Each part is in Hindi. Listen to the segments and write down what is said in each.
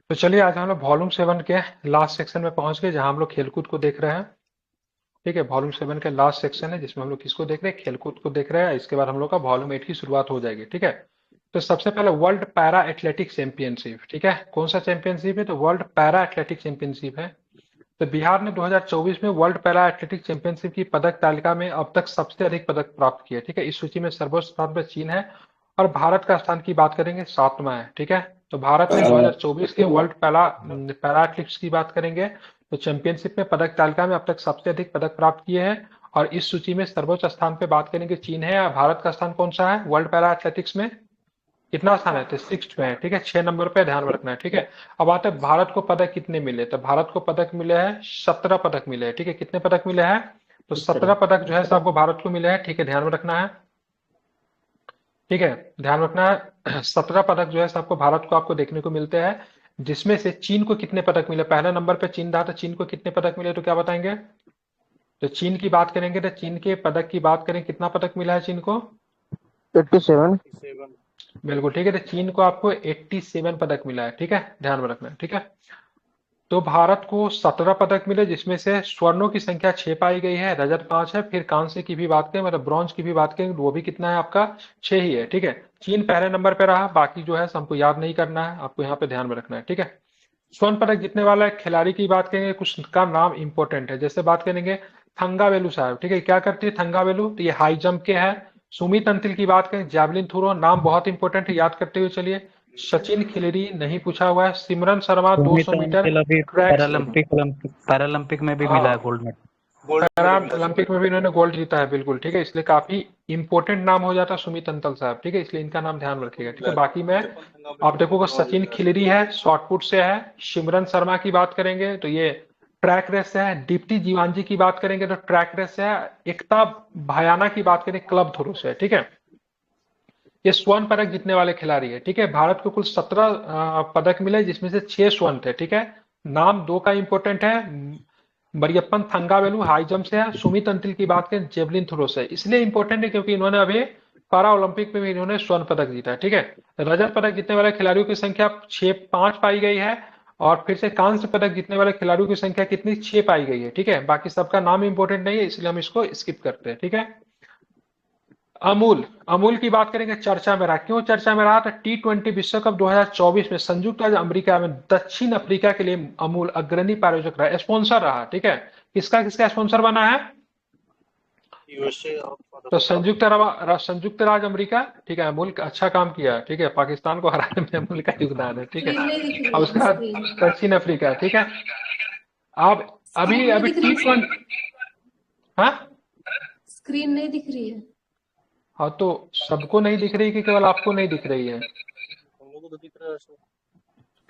तो चलिए आज हम लोग वॉल्यूम 7 के लास्ट सेक्शन में पहुंच गए जहां हम लोग खेलकूद को देख रहे हैं। ठीक है, वॉल्यूम 7 के लास्ट सेक्शन है जिसमें हम लोग किसको देख रहे हैं, खेलकूद को देख रहे हैं। इसके बाद हम लोग का वॉल्यूम 8 की शुरुआत हो जाएगी। ठीक है, तो सबसे पहले वर्ल्ड पैरा एथलेटिक चैंपियनशिप। ठीक है, कौन सा चैंपियनशिप है, तो वर्ल्ड पैरा एथलेटिक चैंपियनशिप है। तो बिहार ने 2024 में वर्ल्ड पैरा एथलेटिक चैंपियनशिप की पदक तालिका में अब तक सबसे अधिक पदक प्राप्त किए। ठीक है, इस सूची में सर्वोच्च स्थान पर चीन है और भारत का स्थान की बात करेंगे 7वां है। ठीक है, तो भारत ने 2024 के वर्ल्ड पैरा एथलेटिक्स की बात करेंगे तो चैंपियनशिप में पदक तालिका में अब तक सबसे अधिक पदक प्राप्त किए हैं। और इस सूची में सर्वोच्च स्थान पे बात करेंगे चीन है। और भारत का स्थान कौन सा है वर्ल्ड पैरा एथलेटिक्स में, कितना स्थान है, तो 6 में है। ठीक है, 6 नंबर पे ध्यान रखना है। ठीक है, अब आते हैं भारत को पदक कितने मिले, तो भारत को पदक मिले हैं 17 पदक मिले हैं। ठीक है, कितने पदक मिले हैं, तो 17 पदक जो है सबको भारत को मिले हैं। ठीक है, ध्यान में रखना है। ठीक है, ध्यान रखना है 17 पदक जो है सबको भारत को आपको देखने को मिलते हैं। जिसमें से चीन को कितने पदक मिले, पहले नंबर पे चीन रहा, तो चीन को कितने पदक मिले तो क्या बताएंगे। तो चीन की बात करेंगे तो चीन के पदक की बात करें, कितना पदक मिला है चीन को। 87। बिल्कुल ठीक है, तो चीन को आपको 87 पदक मिला है। ठीक है, ध्यान में रखना है। ठीक है, तो भारत को 17 पदक मिले जिसमें से स्वर्णों की संख्या 6 पाई गई है, रजत 5 है। फिर कांस्य की भी बात करें, मतलब ब्रॉन्ज की भी बात करें तो वो भी कितना है आपका, 6 ही है। ठीक है, चीन पहले नंबर पे रहा, बाकी जो है हमको याद नहीं करना है, आपको यहाँ पे ध्यान में रखना है। ठीक है, स्वर्ण पदक जीतने वाला खिलाड़ी की बात करेंगे, कुछ का नाम इंपॉर्टेंट है, जैसे बात करेंगे थंगावेलु साहब। ठीक है, क्या करती है थंगावेलु, तो ये हाई जंप के है। सुमित अंतिल की बात करें, जैवलिन थ्रो, नाम बहुत इंपॉर्टेंट है, याद करते हुए चलिए। सचिन खिलरी नहीं पूछा हुआ है। सिमरन शर्मा सुमित 200 मीटर अंतिल अभी ट्रैक, पैरालंपिक में भी मिला है हाँ गोल्ड मेडल। पैरा ओलंपिक में भी इन्होंने गोल्ड जीता है। बिल्कुल ठीक है, इसलिए काफी इंपॉर्टेंट नाम हो जाता है सुमित अंतल साहब। ठीक है, इसलिए इनका नाम ध्यान रखिएगा। ठीक है, बाकी में आप देखोगे सचिन खिलरी है, शॉर्टपुट से है। सिमरन शर्मा की बात करेंगे तो ये ट्रैक रेस से है। दीप्ति जीवांजी की बात करेंगे तो ट्रैक रेस से है। एकता भयाना की बात करें क्लब थ्रो से है। ठीक है, ये स्वर्ण पदक जीतने वाले खिलाड़ी है। ठीक है, भारत को कुल 17 पदक मिले जिसमें से 6 स्वर्ण थे। ठीक है, नाम दो का इंपॉर्टेंट है, मरियप्पन थंगावेलु हाई जंप से है, सुमित अंतिल की बात करें जेवलिन थ्रो से। इसलिए इंपॉर्टेंट है क्योंकि इन्होंने अभी पारा ओलंपिक में भी इन्होंने स्वर्ण पदक जीता है। ठीक है, रजत पदक जीतने वाले खिलाड़ियों की संख्या 5 पाई गई है। और फिर से कांस्य पदक जीतने वाले खिलाड़ियों की संख्या कितनी, 6 पाई गई है। ठीक है, बाकी सबका नाम इंपॉर्टेंट नहीं है इसलिए हम इसको स्किप करते हैं। ठीक है, अमूल, अमूल की बात करेंगे, चर्चा में रहा, क्यों चर्चा में रहा, तो T20 विश्व कप 2024 में संयुक्त राज्य अमेरिका में दक्षिण अफ्रीका के लिए अमूल अग्रणी प्रायोजक रहा, स्पॉन्सर रहा। ठीक है, किसका किसका स्पॉन्सर बना है, तो संयुक्त राज्य अमेरिका। ठीक है, अमूल अच्छा काम किया। ठीक है, पाकिस्तान को हराने में अमूल का योगदान है। ठीक है, स्क्रीन नहीं दिख अब रही उसके है, बाद स्क्रीन दक्षिण अफ्रीका। ठीक है, अब अभी स्क्रीन नहीं अभी दिख रही है, T20, हाँ स्क्रीन नहीं दिख रही है। हाँ, तो सबको नहीं दिख रही कि केवल आपको नहीं दिख रही है,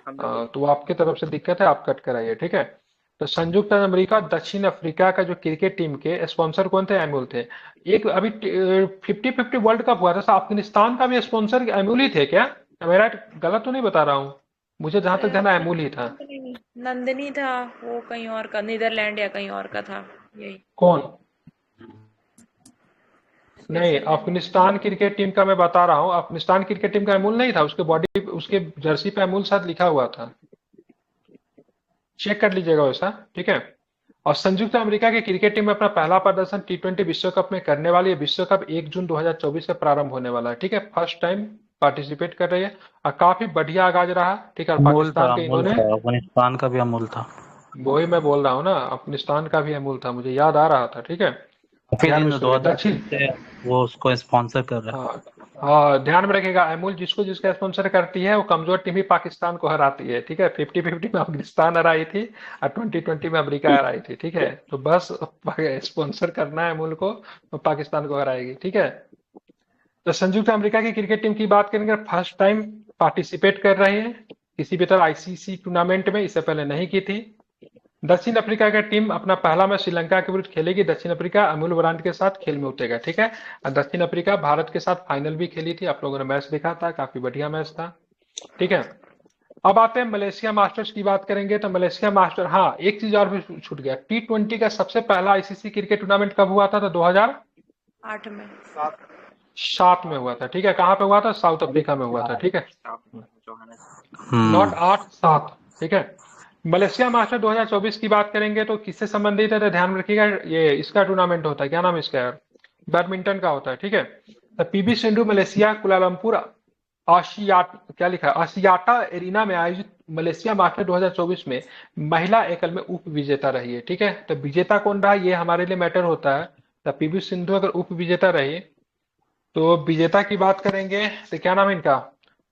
तो वो आपके तरफ से दिक्कत है, आप कट कराइए। ठीक है, तो संयुक्त अरब अमेरिका दक्षिण अफ्रीका का जो क्रिकेट टीम के स्पॉन्सर कौन थे, एमुल थे। एक अभी 50-50 वर्ल्ड कप हुआ था, तो अफगानिस्तान का भी स्पॉन्सर एमुल ही थे क्या, मेरा गलत तो नहीं बता रहा हूँ, मुझे जहां तक ध्यान है एमुल ही था। नहीं, नंदनी था वो, कहीं और का, नीदरलैंड या कहीं और का था यही। कौन, नहीं स्विट्जरलैंड। अफगानिस्तान क्रिकेट टीम का मैं बता रहा हूँ, अफगानिस्तान क्रिकेट टीम का एमुल नहीं था, उसके बॉडी उसके जर्सी पे एमुल साथ लिखा हुआ था, चेक कर लीजिएगा वैसा। ठीक है, और संयुक्त अमेरिका की क्रिकेट टीम में अपना पहला प्रदर्शन T20 विश्व कप में करने वाली है। विश्व कप 1 जून 2024 से प्रारंभ होने वाला है। ठीक है, फर्स्ट टाइम पार्टिसिपेट कर रही है और काफी बढ़िया आगाज रहा। ठीक है, और पाकिस्तान के अमूल इन्होंने, था, अफगानिस्तान का भी अमूल था। वही मैं बोल रहा हूँ ना, अफगानिस्तान का भी अमूल था, मुझे याद आ रहा था। ठीक है, काफी ध्यान में दिन सुनिए, दक्षिण, 2020 से वो उसको स्पॉन्सर कर रहा हाँ हाँ, ध्यान में रखिएगा, अमूल जिसको जिसका स्पॉन्सर करती है वो कमजोर टीम ही पाकिस्तान को हराती है। ठीक है, 50-50 में अफगानिस्तान हराई थी और 2020 में अमेरिका हराई थी। ठीक है, तो बस स्पॉन्सर करना है अमूल को, तो पाकिस्तान को हराएगी। ठीक है, तो संयुक्त अमेरिका की क्रिकेट टीम की बात करेंगे, फर्स्ट टाइम पार्टिसिपेट कर रहे हैं किसी भी तरह आईसीसी टूर्नामेंट में, इससे पहले नहीं की थी। दक्षिण अफ्रीका की टीम अपना पहला मैच श्रीलंका के विरुद्ध खेलेगी। दक्षिण अफ्रीका अमूल ब्रांड के साथ खेल में उतरेगा। ठीक है, और दक्षिण अफ्रीका भारत के साथ फाइनल भी खेली थी, आप लोगों ने मैच देखा था, काफी बढ़िया मैच था। ठीक है, अब आते हैं मलेशिया मास्टर्स की बात करेंगे, तो मलेशिया मास्टर, हाँ एक चीज और भी छूट गया, T20 का सबसे पहला आईसीसी क्रिकेट टूर्नामेंट कब हुआ था, तो 8 में। 2007 में हुआ था। ठीक है, कहाँ पे हुआ था, साउथ अफ्रीका में हुआ था। ठीक है, नॉट 8, 7, ठीक है। मलेशिया मास्टर 2024 की बात करेंगे तो किससे संबंधित है, तो ध्यान में रखिएगा, ये इसका टूर्नामेंट होता है, क्या नाम है इसका यार, बैडमिंटन का होता है, ठीक है। तो पीवी सिंधु मलेशिया कुलालंपुर आशियाट क्या लिखा है, आसियाटा एरिना में आयोजित मलेशिया मास्टर 2024 में महिला एकल में उप विजेता रही है, ठीक है। तो विजेता कौन रहा, ये हमारे लिए मैटर होता है। तो पीवी सिंधु अगर उप विजेता रही तो विजेता की बात करेंगे तो क्या नाम है इनका,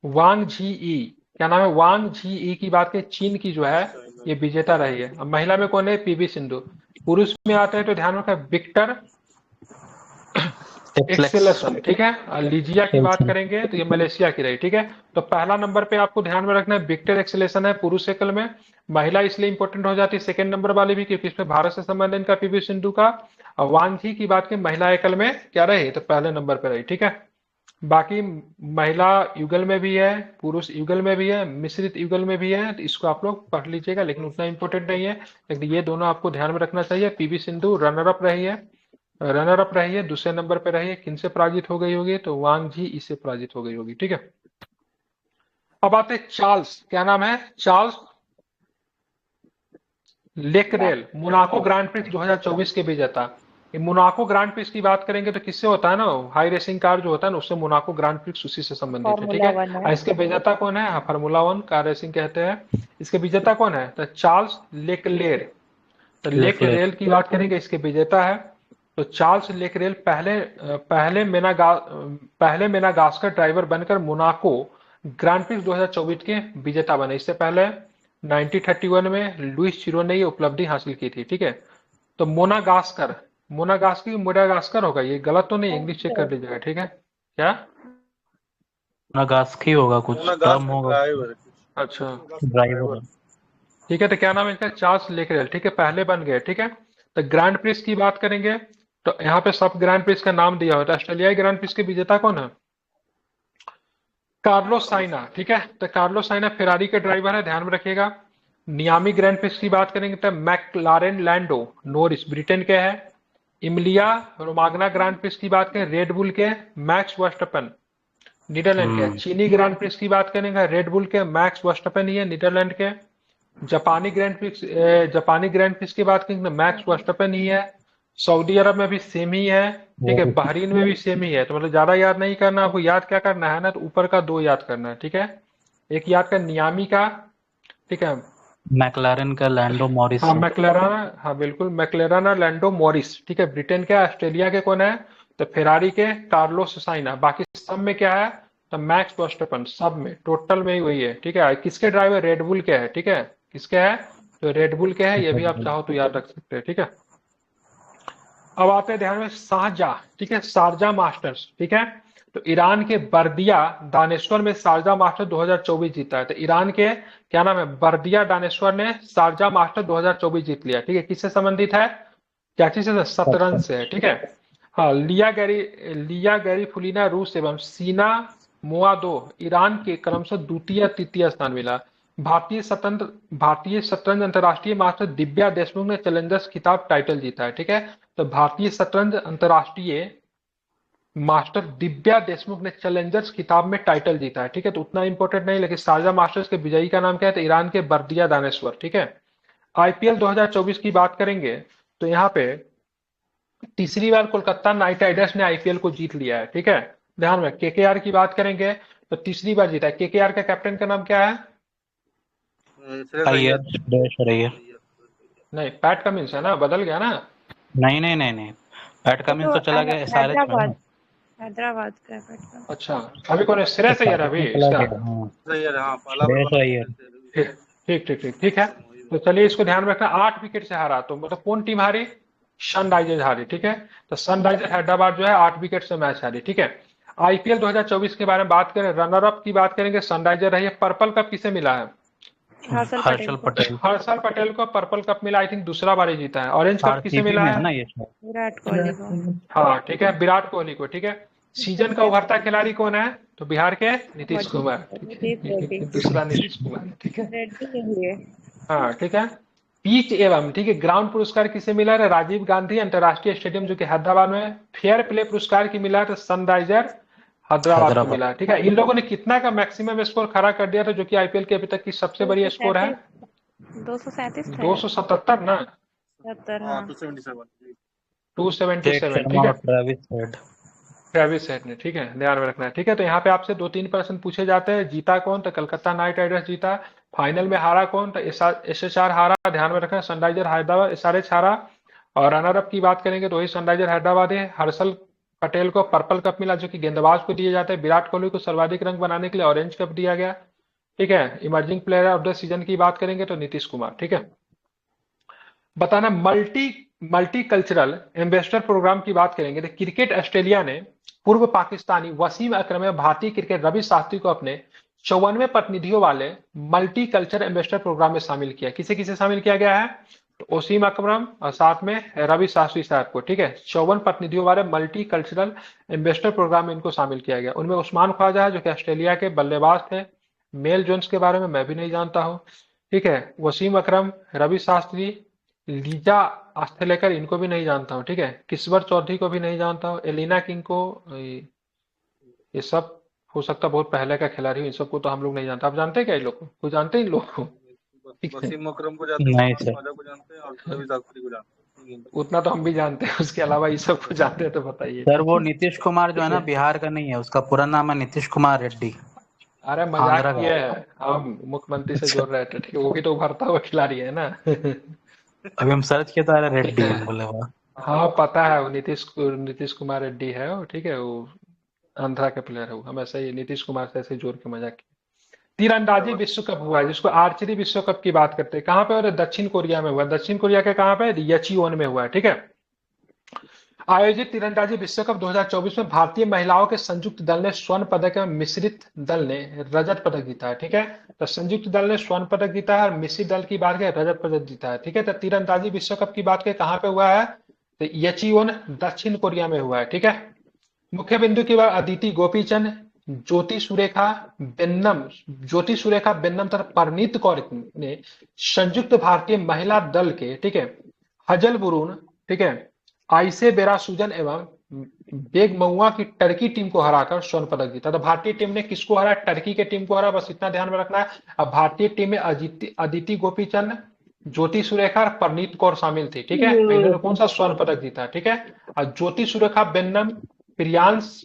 वांग झी ई, क्या नाम है, वांग झी ई की बात करें, चीन की जो है ये विजेता रही है। अब महिला में कौन है, पीवी सिंधु। पुरुष में आते हैं तो ध्यान रखा विक्टर एक्सेलेसन, ठीक है। और लीजिया की बात करेंगे तो ये मलेशिया की रही, ठीक है। तो पहला नंबर पे आपको ध्यान में रखना है विक्टर एक्सेलेसन है पुरुष एकल में। महिला इसलिए इंपॉर्टेंट हो जाती है सेकंड नंबर वाली भी, क्योंकि इसमें भारत से संबंध है इनका, पीवी सिंधु का। और वांग की बात की महिला एकल में क्या रही, तो पहले नंबर पे रही, ठीक है। बाकी महिला युगल में भी है, पुरुष युगल में भी है, मिश्रित युगल में भी है, तो इसको आप लोग पढ़ लीजिएगा, लेकिन उतना इंपॉर्टेंट नहीं है। लेकिन ये दोनों आपको ध्यान में रखना चाहिए। पीवी सिंधु रनर अप रही है, दूसरे नंबर पे रही है, किनसे पराजित हो गई होगी, तो वांग जी इससे पराजित हो गई होगी, ठीक है। अब आते हैं चार्ल्स, क्या नाम है, चार्ल्स लेकरेल, मोनाको ग्रांड प्रिक्स 2024 के विजेता। ये मोनाको ग्रांड प्रिक्स की बात करेंगे तो किससे होता है ना, हाई रेसिंग कार जो होता है ना, उससे मोनाको ग्रांड प्रिक्स उसी से संबंधित है, ठीक फॉर्मूला है। 1 है। और इसके विजेता कौन है, फार्मूला 1 कार रेसिंग कहते हैं। इसके विजेता कौन है, तो चार्ल्स लेकलेर। तो लेकलेर। लेकरेल की बात करेंगे, इसके विजेता है। तो चार्ल्स लेकरेल पहले मेनागास्कर ड्राइवर बनकर मोनाको ग्रांड प्रिक्स 2024 के विजेता बने। इससे पहले 1931 में लुइस चिरो ने ये उपलब्धि हासिल की थी, ठीक है। तो मोनागास्कर, मोनागास्कर होगा, ये गलत तो नहीं, इंग्लिश चेक कर लीजिएगा, ठीक है। क्या, नागास्की होगा, कुछ टर्म होगा, अच्छा, ड्राइवर। ठीक है। तो क्या नाम है इसका, चार्ल्स लेकरेल, ठीक है, पहले बन गए, ठीक है। तो ग्रैंड प्रिक्स की बात करेंगे तो यहाँ पे सब ग्रैंड प्रिक्स का नाम दिया होता है। ऑस्ट्रेलियाई ग्रैंड प्रिक्स के विजेता कौन है, कार्लोस साइना, ठीक है। तो कार्लोस साइना फेरारी के ड्राइवर है, ध्यान में रखिएगा। नियामी ग्रैंड प्रिक्स की बात करेंगे तो मैकलारेन लैंडो नोरिस ब्रिटेन के है। इमलिया रोमाग्ना ग्रैंड प्रिक्स की बात करें रेड बुल के मैक्स वर्स्टपन नीदरलैंड के। चीनी ग्रैंड प्रिक्स की बात करेंगे रेड बुल के मैक्स वर्स्टपन ही है नीदरलैंड के। जापानी ग्रैंड प्रिक्स की बात करेंगे मैक्स वर्स्टपन ही है। सऊदी अरब में भी सेम ही है, ठीक है। बहरीन में भी सेम ही है। तो मतलब ज्यादा याद नहीं करना, आपको याद क्या करना है ना, तो ऊपर का दो याद करना है, ठीक है। एक याद का नियामी का, ठीक है। मैकलारेन का लैंडो मॉरिस हाँ है। मैक्लेराना, हाँ बिल्कुल मैक्लेराना लैंडो मॉरिस, ठीक है। ब्रिटेन के, ऑस्ट्रेलिया के कौन है, तो फेरारी के कार्लोस साइना। बाकी सब में क्या है, तो मैक्स वर्स्टपन, सब में टोटल में ही वही है, ठीक है। किसके ड्राइवर, रेडबुल के है, ठीक है। किसके है, तो रेडबुल के है, ये भी आप चाहो तो याद रख सकते हैं, ठीक है। अब आते हैं ध्यान में शारजा, ठीक है, शारजा मास्टर्स, ठीक है। तो ईरान के बर्दिया दानेश्वर में शारजा मास्टर 2024 जीता है। तो ईरान के क्या नाम है, बर्दिया दानेश्वर ने शारजा मास्टर 2024 जीत लिया, ठीक है। किससे संबंधित है, क्या चीज से, शतरंज से है, ठीक है। हाँ, लिया गैरीफुलिना रूस एवं सीना मोआदो ईरान के क्रमशः द्वितीय तृतीय स्थान मिला। भारतीय शतरंज अंतर्राष्ट्रीय मास्टर दिव्या देशमुख ने चैलेंजर्स खिताब टाइटल जीता है, ठीक है। तो भारतीय शतरंज अंतर्राष्ट्रीय मास्टर दिव्या देशमुख ने चैलेंजर्स खिताब में टाइटल जीता है, ठीक है। तो उतना इंपॉर्टेंट नहीं, लेकिन शारजा मास्टर्स के विजयी का नाम क्या है, तो ईरान के बर्दिया दानेश्वर, ठीक है। आईपीएल 2024 की बात करेंगे तो यहाँ पे तीसरी बार कोलकाता नाइट राइडर्स ने आईपीएल को जीत लिया है, ठीक है। ध्यान में केकेआर की बात करेंगे तो तीसरी बार जीता है। केकेआर का कैप्टन का नाम क्या है, अय्यर, सुरेश अय्यर। नहीं पैट कमिंस है ना, बदल गया ना। नहीं नहीं नहीं नहीं, पैट कमिंस तो चला गया एसआरएच में ना। हैदराबाद का है पैट का। अच्छा, अभी कौन है, श्रेयस अय्यर अभी चला इसका, गया, हाँ। सुरेश अय्यर। ठीक ठीक ठीक ठीक ठीक है। तो चलिए इसको ध्यान में रखना, 8 विकेट से हारा। तो मतलब कौन टीम हारी, सनराइजर्स हारी, ठीक है। तो सनराइजर्स हैदराबाद जो है 8 विकेट से मैच हारी, ठीक है। आईपीएल 2024 के बारे में बात करें, रनर अप की बात करेंगे सनराइजर रही है। पर्पल कप किसे मिला है, हर्षल पटेल। हर्षल पटेल को पर्पल कप मिला, आई थिंक दूसरा बार ही जीता है। ऑरेंज कप किसे आरसीबी मिला में है है, ना ये शायद। विराट कोहली को। हाँ ठीक है, विराट कोहली को, ठीक है। सीजन का उभरता खिलाड़ी कौन है, तो बिहार के नीतीश कुमार, ठीक है। दूसरा नीतीश कुमार, ठीक है। रेड्डी है ये। हाँ ठीक है। पिच एवं, ठीक है, ग्राउंड पुरस्कार किसे मिला है, राजीव गांधी अंतरराष्ट्रीय स्टेडियम जो कि हैदराबाद में। फेयर प्ले पुरस्कार की मिला है तो सनराइजर हैदराबाद को मिला है, ठीक है। इन लोगों ने कितना का मैक्सिमम स्कोर खड़ा कर दिया था, जो कि आईपीएल के अभी तक की सबसे बड़ी स्कोर है, 237 था 277 ना, 77। हाँ 277, जेक ठीक शर्मा है। और ट्रेविस हेड। ट्रेविस हेड ने, ठीक है, ध्यान में रखना है, ठीक है। तो यहाँ पे आपसे 2-3 प्रश्न पूछे जाते हैं। जीता कौन? तो कलकत्ता नाइट राइडर्स जीता। फाइनल में हारा कौन? तो एसएसआर हारा, ध्यान में रखना। सनराइजर हैदराबाद, एसआरएच हारा। और रनर अप की बात करेंगे तो वही सनराइजर हैदराबाद है। हर्षल पटेल को पर्पल कप मिला, जो कि गेंदबाज को दिए जाते हैं। विराट कोहली को सर्वाधिक रन बनाने के लिए ऑरेंज कप दिया गया, ठीक है। Emerging player of the season की बात करेंगे तो नीतीश कुमार, ठीक है। बताना मल्टी कल्चरल एम्बेसडर प्रोग्राम की बात करेंगे तो क्रिकेट ऑस्ट्रेलिया ने पूर्व पाकिस्तानी वसीम अकरम एवं भारतीय क्रिकेट रवि शास्त्री को अपने 54वें प्रतिनिधियों वाले मल्टी कल्चर एम्बेसडर प्रोग्राम में शामिल किया। किसे किसे शामिल किया गया है? तो वसीम अकरम और साथ में रवि शास्त्री साहब को, ठीक है। 54 प्रतिनिधियों वाले मल्टी कल्चरल एम्बेसडर प्रोग्राम में इनको शामिल किया गया। उनमें उस्मान ख्वाजा है, जो कि ऑस्ट्रेलिया के बल्लेबाज थे। मेल जोन्स के बारे में मैं भी नहीं जानता हूँ, ठीक है। वसीम अकरम, रवि शास्त्री, लीजा आस्थलेकर, इनको भी नहीं जानता हूँ, ठीक है। किस्वर चौधरी को भी नहीं जानता हूँ। एलिना किंग को, ये सब हो सकता है बहुत पहले का खिलाड़ी हो, इन सबको तो हम लोग नहीं जानते। आप जानते हैं क्या इन लोग को? कोई जानते हैं इन लोग को? ठीक है, वसीम अकरम को जानते हैं, नहीं उस्मान सर। ख्वाजा को जानते हैं और रवि शास्त्री को जानते हैं। उतना तो हम भी जानते हैं, उसके अलावा ये सब को जानते हैं तो बताइए। सर वो नीतीश कुमार जो है ठीक ना, है, बिहार का नहीं है, उसका पूरा नाम है नीतीश कुमार रेड्डी। अरे मजाक आंध्रा का किए है। हैं, हम मुख्यमंत्री से अच्छा। जोड़ रहे थे, ठीक है। वो भी तो उभरता हुआ खिलाड़ी है ना। अभी हम सर्च किए तो अरे ठीक रेड्डी है, हम बोले वाह। हाँ पता है, वो नीतीश कुमार रेड्डी है वो, ठीक है। वो आंध्रा के प्लेयर है वो। हम ऐसे ही नीतीश कुमार से ऐसे जोड़ के मजाक किए। तीरंदाजी विश्व कप हुआ है, जिसको आर्चरी विश्व कप की बात करते हैं, कहाँ पे हो रहा है? दक्षिण कोरिया में हुआ है। दक्षिण कोरिया के कहाँ पे? यचीओन में हुआ है, ठीक है। आयोजित तीरंदाजी विश्व कप 2024 में भारतीय महिलाओं के संयुक्त दल ने स्वर्ण पदक एवं मिश्रित दल ने रजत पदक जीता है, ठीक है। तो संयुक्त दल ने स्वर्ण पदक जीता है और मिश्रित दल की बात करें रजत पदक जीता है, ठीक है। तो तीरंदाजी विश्व कप की बात करें कहाँ पे हुआ है? तो यचीओन दक्षिण कोरिया में हुआ है, ठीक है। मुख्य बिंदु की बात, अदिति गोपीचंद, ज्योति सुरेखा बेन्नम तथा परनीत कौर ने संयुक्त भारतीय महिला दल के, ठीक है, हजल बुरून, ठीक है, आइसे बेरा सुजन एवं बेग मऊआ की टर्की टीम को हराकर स्वर्ण पदक जीता। तो भारतीय टीम ने किसको हरा? टर्की के टीम को हरा, बस इतना ध्यान में रखना है। अब भारतीय टीम में अदिति गोपीचंद, ज्योति सुरेखा और परनीत कौर शामिल थी, ठीक है। इन्होंने कौन सा स्वर्ण पदक जीता, ठीक है। और ज्योति सुरेखा बेन्नम, प्रियांश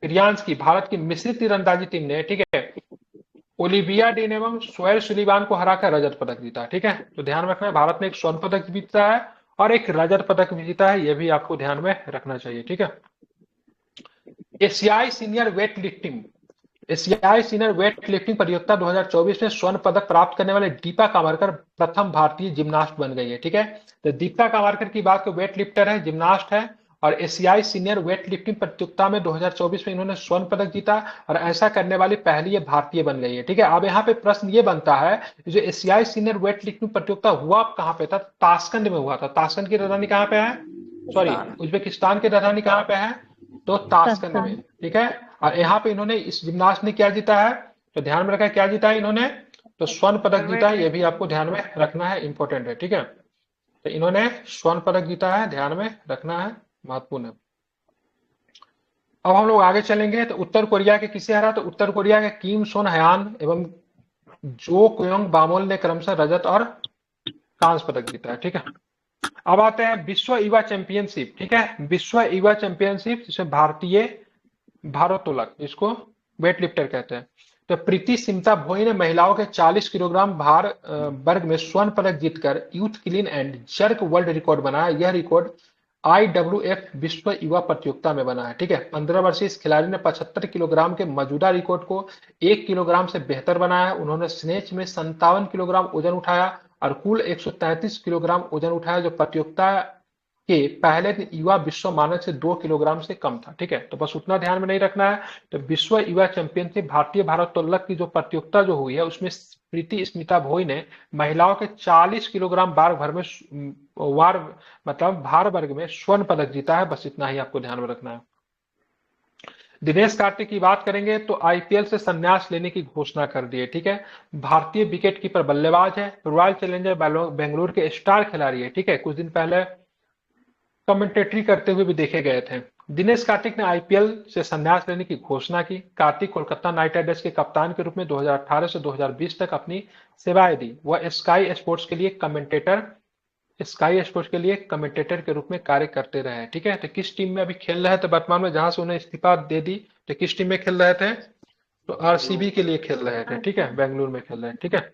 प्रियांश की भारत की मिश्रित तीरंदाजी टीम ने, ठीक है, ओलिविया डीन एवं सोहेल सुलीवान को हराकर रजत पदक जीता, ठीक है। तो ध्यान रखना है, भारत ने एक स्वर्ण पदक जीता है और एक रजत पदक भी जीता है, यह भी आपको ध्यान में रखना चाहिए, ठीक है। एशियाई सीनियर वेट लिफ्टिंग एशियाई सीनियर वेट लिफ्टिंग प्रतियोगिता 2024 में स्वर्ण पदक प्राप्त करने वाले दीपा कामरकर प्रथम भारतीय जिम्नास्ट बन गई है, ठीक है। तो दीपा कामरकर की बात को, वेट लिफ्टर है, जिम्नास्ट है, और एशियाई सीनियर वेट लिफ्टिंग प्रतियोगिता में 2024 में इन्होंने स्वर्ण पदक जीता और ऐसा करने वाली पहली ये भारतीय बन गई है, ठीक है। अब यहाँ पे प्रश्न ये बनता है, जो एशियाई सीनियर वेट लिफ्टिंग प्रतियोगिता हुआ कहाँ पे था? ताशकंद में हुआ था। ताशकंद की राजधानी कहाँ पे है? सॉरी, उज्बेकिस्तान की राजधानी कहाँ पे है? तो ताशकंद में, ठीक है। और यहाँ पे इन्होंने, इस जिम्नास्ट ने क्या जीता है? तो ध्यान में रखा है, क्या जीता है इन्होंने? तो स्वर्ण पदक जीता है, ये भी आपको ध्यान में रखना है, इंपॉर्टेंट है, ठीक है। तो इन्होंने स्वर्ण पदक जीता है, ध्यान में रखना है, महत्वपूर्ण है। अब हम लोग आगे चलेंगे तो उत्तर कोरिया के किसे हरा? तो उत्तर कोरिया के किम सोन हयान एवं जो क्योंग बामोल ने क्रमशः रजत और कांस्य पदक जीता है, ठीक है। अब आते हैं विश्व युवा चैंपियनशिप, ठीक है। विश्व युवा चैंपियनशिप, जिसमें भारतीय भारोत्तोलक, जिसको वेट लिफ्टर कहते हैं, तो प्रीति सिमता भोई ने महिलाओं के 40 किलोग्राम भार वर्ग में स्वर्ण पदक जीतकर youth clean and jerk world record बनाया। यह रिकॉर्ड IWF विश्व युवा प्रतियोगिता में बना है, ठीक है। 15 वर्षीय इस खिलाड़ी ने 75 किलोग्राम के मौजूदा रिकॉर्ड को 1 किलोग्राम से बेहतर बनाया है। उन्होंने स्नेच में 57 किलोग्राम वजन उठाया और कुल 133 किलोग्राम वजन उठाया, जो प्रतियोगिता के पहले दिन युवा विश्व मानक से 2 किलोग्राम से कम था, ठीक है। तो बस उतना ध्यान में नहीं रखना है। तो विश्व युवा चैंपियनशिप भारतीय भारोत्तोलक की जो प्रतियोगिता जो हुई है, उसमें प्रीति स्मिता भोई ने महिलाओं के 40 किलोग्राम भार भर में वार मतलब भार वर्ग में स्वर्ण पदक जीता है, बस इतना ही आपको ध्यान में रखना है। दिनेश कार्तिक की बात करेंगे तो आईपीएल से संन्यास लेने की घोषणा कर दी है, ठीक है। भारतीय विकेट कीपर बल्लेबाज है, रॉयल चैलेंजर बेंगलुरु के स्टार खिलाड़ी है, ठीक है। कुछ दिन पहले कमेंटेटरी करते हुए भी देखे गए थे। दिनेश कार्तिक ने आईपीएल से संन्यास लेने की घोषणा की। कार्तिक कोलकाता नाइट राइडर्स के कप्तान के रूप में 2018 से 2020 तक अपनी सेवाएं दी। वह स्काई स्पोर्ट्स के लिए कमेंटेटर के रूप में कार्य करते रहे हैं। ठीक है, तो किस टीम में अभी खेल रहे थे वर्तमान में, जहां से उन्हें इस्तीफा दे दी, तो किस टीम में खेल रहे थे? तो आरसीबी के लिए खेल रहे थे। ठीक है, बेंगलुरु में खेल रहे हैं। ठीक है,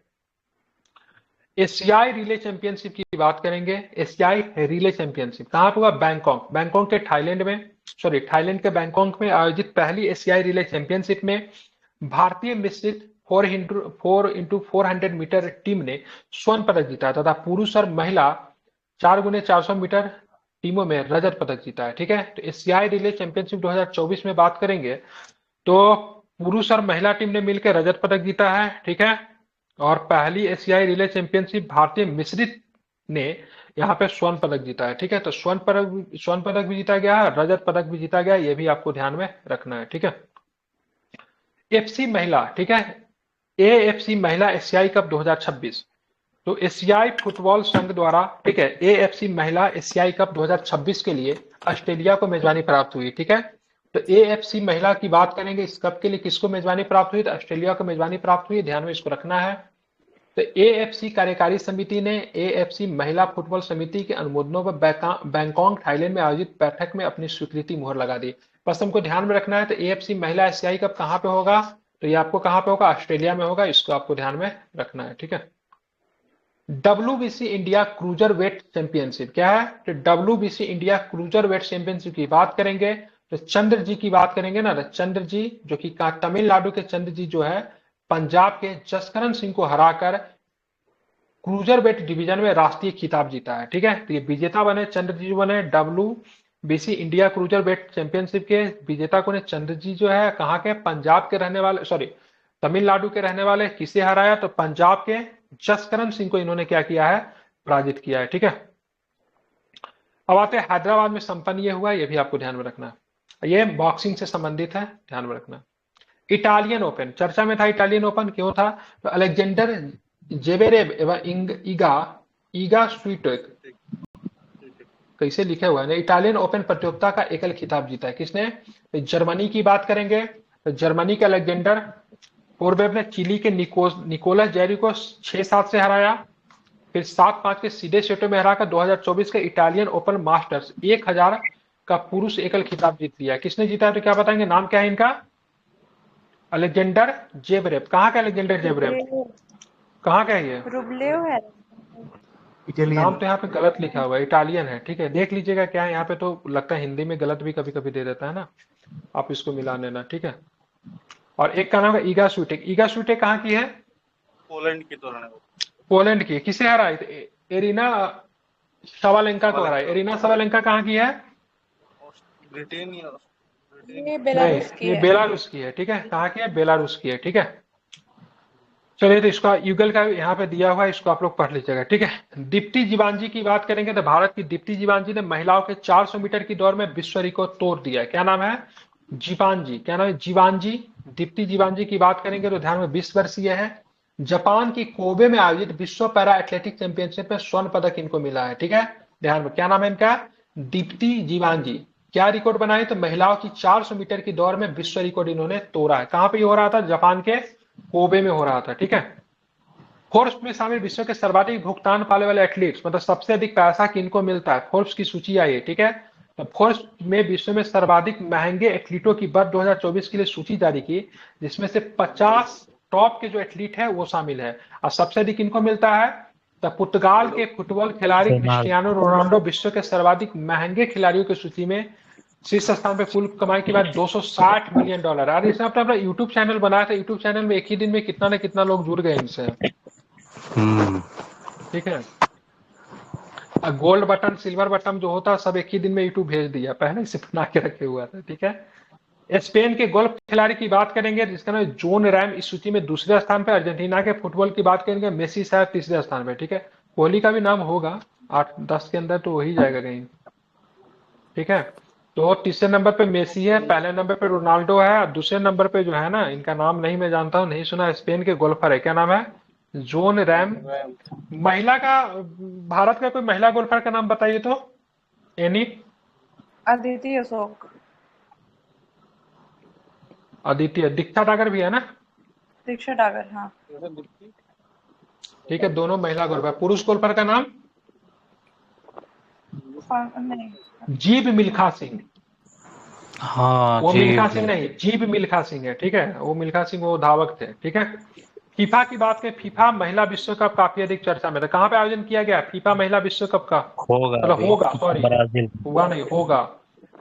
एशियाई रिले चैंपियनशिप की बात करेंगे। एशियाई रिले चैंपियनशिप कहां पर हुआ? बैंकॉक के थाईलैंड के बैंकॉक में आयोजित पहली एशियाई रिले चैंपियनशिप में भारतीय मिश्रित 4x400 मीटर टीम ने स्वर्ण पदक जीता तथा पुरुष और महिला 4x400 मीटर टीमों में रजत पदक जीता है। ठीक है, तो एशियाई रिले चैंपियनशिप 2024 में बात करेंगे तो पुरुष और महिला टीम ने मिलकर रजत पदक जीता है। ठीक है, और पहली एशियाई रिले चैंपियनशिप भारतीय मिश्रित ने यहाँ पे स्वर्ण पदक जीता है। ठीक है, तो स्वर्ण पदक भी जीता गया है, रजत पदक भी जीता गया, ये भी आपको ध्यान में रखना है। ठीक है, एफसी महिला, ठीक है, एएफसी महिला एशियाई कप 2026, तो एशियाई फुटबॉल संघ द्वारा, ठीक है, एएफसी महिला एशियाई कप 2026 के लिए ऑस्ट्रेलिया को मेजबानी प्राप्त हुई। ठीक है, तो एएफसी महिला की बात करेंगे, इस कप के लिए किसको मेजबानी प्राप्त हुई? तो ऑस्ट्रेलिया को मेजबानी प्राप्त हुई, ध्यान में इसको रखना है। तो एएफसी कार्यकारी समिति ने एएफसी महिला फुटबॉल समिति के अनुमोदनों पर बैंकॉक थाईलैंड में आयोजित बैठक में अपनी स्वीकृति मुहर लगा दी। बस हमको ध्यान में रखना है, तो एएफसी महिला एशियाई कप कहाँ पे होगा? तो ये आपको कहाँ पे होगा? ऑस्ट्रेलिया में होगा, इसको आपको ध्यान में रखना है। ठीक है, WBC India cruiser weight championship क्या है? तो WBC India cruiser weight championship की बात करेंगे तो चंद्र जी की बात करेंगे ना, तो चंद्र जी जो कि तमिलनाडु के चंद्र जी जो है पंजाब के जसकरण सिंह को हराकर क्रूजर वेट डिवीजन में राष्ट्रीय खिताब जीता है। ठीक है, तो ये विजेता बने, चंद्र जी बने WBC India cruiser weight championship के विजेता को ने चंद्र जी जो है कहाँ के? पंजाब के रहने वाले, सॉरी तमिलनाडु के रहने वाले। किसे हराया? तो पंजाब के जसकरण सिंह को इन्होंने क्या किया है? पराजित किया है। ठीक है, अब आते हैं हैदराबाद में संपन्न ये हुआ, ये भी आपको ध्यान में रखना है, ये बॉक्सिंग से संबंधित है, ध्यान में रखना। इटालियन ओपन चर्चा में था। इटालियन ओपन क्यों था? तो अलेक्जेंडर जेवेरेव एवं ईगा स्वीटेक, कैसे लिखे हुआ है, इटालियन ओपन प्रतियोगिता का एकल खिताब जीता है। किसने? तो जर्मनी की बात करेंगे तो जर्मनी के अलेक्जेंडर कोरबेव ने चिली के निकोलस जेरी को 6-7 से हराया, फिर 7-5 के सीधे सेटों में हराकर 2024 के इटालियन ओपन मास्टर्स 1000 का पुरुष एकल खिताब जीत लिया। किसने जीता है? तो क्या बताएंगे, नाम क्या है इनका? Alexander Zverev. कहाँ का अलेक्जेंडर जेवरेव? कहाँ का है ये? रुबलेव है। नाम तो यहाँ पे गलत लिखा हुआ है, इटालियन है। ठीक है, देख लीजिएगा क्या है यहाँ पे, तो लगता है हिंदी में गलत भी कभी कभी दे देता है ना, आप इसको मिला लेना। ठीक है, और एक का नाम है ईगा स्वीटेक। ईगा स्वीटेक कहाँ की है? पोलैंड की तो है वो। पोलैंड की। किसे हराई? एरिना सवालेंका को हराई। एरिना सवालेंका कहाँ की है? ब्रिटेन या ये बेलारूस की ये है। बेलारूस की है। ठीक है, कहाँ की है? बेलारूस की है। ठीक है, चलिए, तो इसका युगल का यहाँ पे दिया हुआ है, इसको आप लोग पढ़ लीजिएगा। ठीक है, दीप्ति जीवांजी की बात करेंगे तो भारत की दीप्ति जीवांजी ने महिलाओं के 400 मीटर की दौड़ में विश्व रिकॉर्ड तोड़ दिया है। क्या नाम है? जीवांजी। क्या नाम है? जीवांजी। दीप्ति जीवांजी की बात करेंगे तो ध्यान में 20 वर्षीय है। जापान की कोबे में आयोजित विश्व पैरा एथलेटिक चैंपियनशिप में स्वर्ण पदक इनको मिला है। ठीक है, ध्यान में, क्या नाम है इनका? दीप्ति जीवांजी। क्या रिकॉर्ड बनाए? तो महिलाओं की 400 मीटर की दौड़ में विश्व रिकॉर्ड इन्होंने तोड़ा है। कहां पे हो रहा था? जापान के कोबे में हो रहा था। ठीक है, फोर्ब्स में शामिल विश्व के सर्वाधिक भुगतान पाने वाले एथलीट्स, मतलब सबसे अधिक पैसा किनको मिलता है, फोर्ब्स की सूची आई है। ठीक है, तो फोर्ब्स में विश्व में सर्वाधिक महंगे एथलीटों की वर्ष 2024 के लिए सूची जारी की, जिसमें से 50 टॉप के जो एथलीट है वो शामिल है। और सबसे अधिक किनको मिलता है? तो पुर्तगाल के फुटबॉल खिलाड़ी क्रिस्टियानो रोनाल्डो विश्व के सर्वाधिक महंगे खिलाड़ियों की सूची में शीर्ष स्थान पे, कुल कमाई के बाद $260 मिलियन। यार इसने अपना यूट्यूब चैनल बनाया था, यूट्यूब चैनल में एक ही दिन में कितना न कितना लोग जुड़ गए इनसे। ठीक है, गोल्ड बटन सिल्वर बटन जो होता है सब एक ही दिन में यूट्यूब भेज दिया, पहले से बना के रखे हुआ था। ठीक है, स्पेन के गोल्फ खिलाड़ी की बात करेंगे जिसका नाम जोन रैम, इस सूची में दूसरे स्थान पे। अर्जेंटीना के फुटबॉल की बात करेंगे, मेसी शायद तीसरे स्थान पे। ठीक है, कोहली का भी नाम होगा 8-10 के अंदर तो वही जाएगा कहीं। ठीक है, तो तीसरे नंबर पे मेसी है, पहले नंबर पे रोनाल्डो है, और दूसरे नंबर पे जो है ना, इनका नाम नहीं मैं जानता हूँ, नहीं सुना, स्पेन के गोल्फर है। क्या नाम है? Zone RAM. महिला का, भारत का कोई महिला गोल्फर का नाम बताइए तो। एनी? अदिति अशोक। अदिति, दीक्षा डागर भी है ना? दीक्षा डागर, हाँ। ठीक है, दोनों महिला गोल्फर। पुरुष गोल्फर का नाम? नहीं। जीब मिल्खा सिंह। हाँ वो जी। मिल्खा सिंह नहीं, जीब मिल्खा सिंह है, ठीक है। वो मिल्खा सिंह वो धावक थे, ठीक है। फीफा की बात करें, फीफा महिला विश्व कप काफी अधिक चर्चा में था। कहाँ पे आयोजन किया गया फीफा महिला विश्व कप का? होगा मतलब अभी होगा, सॉरी, ब्राजील। हुआ नहीं, होगा।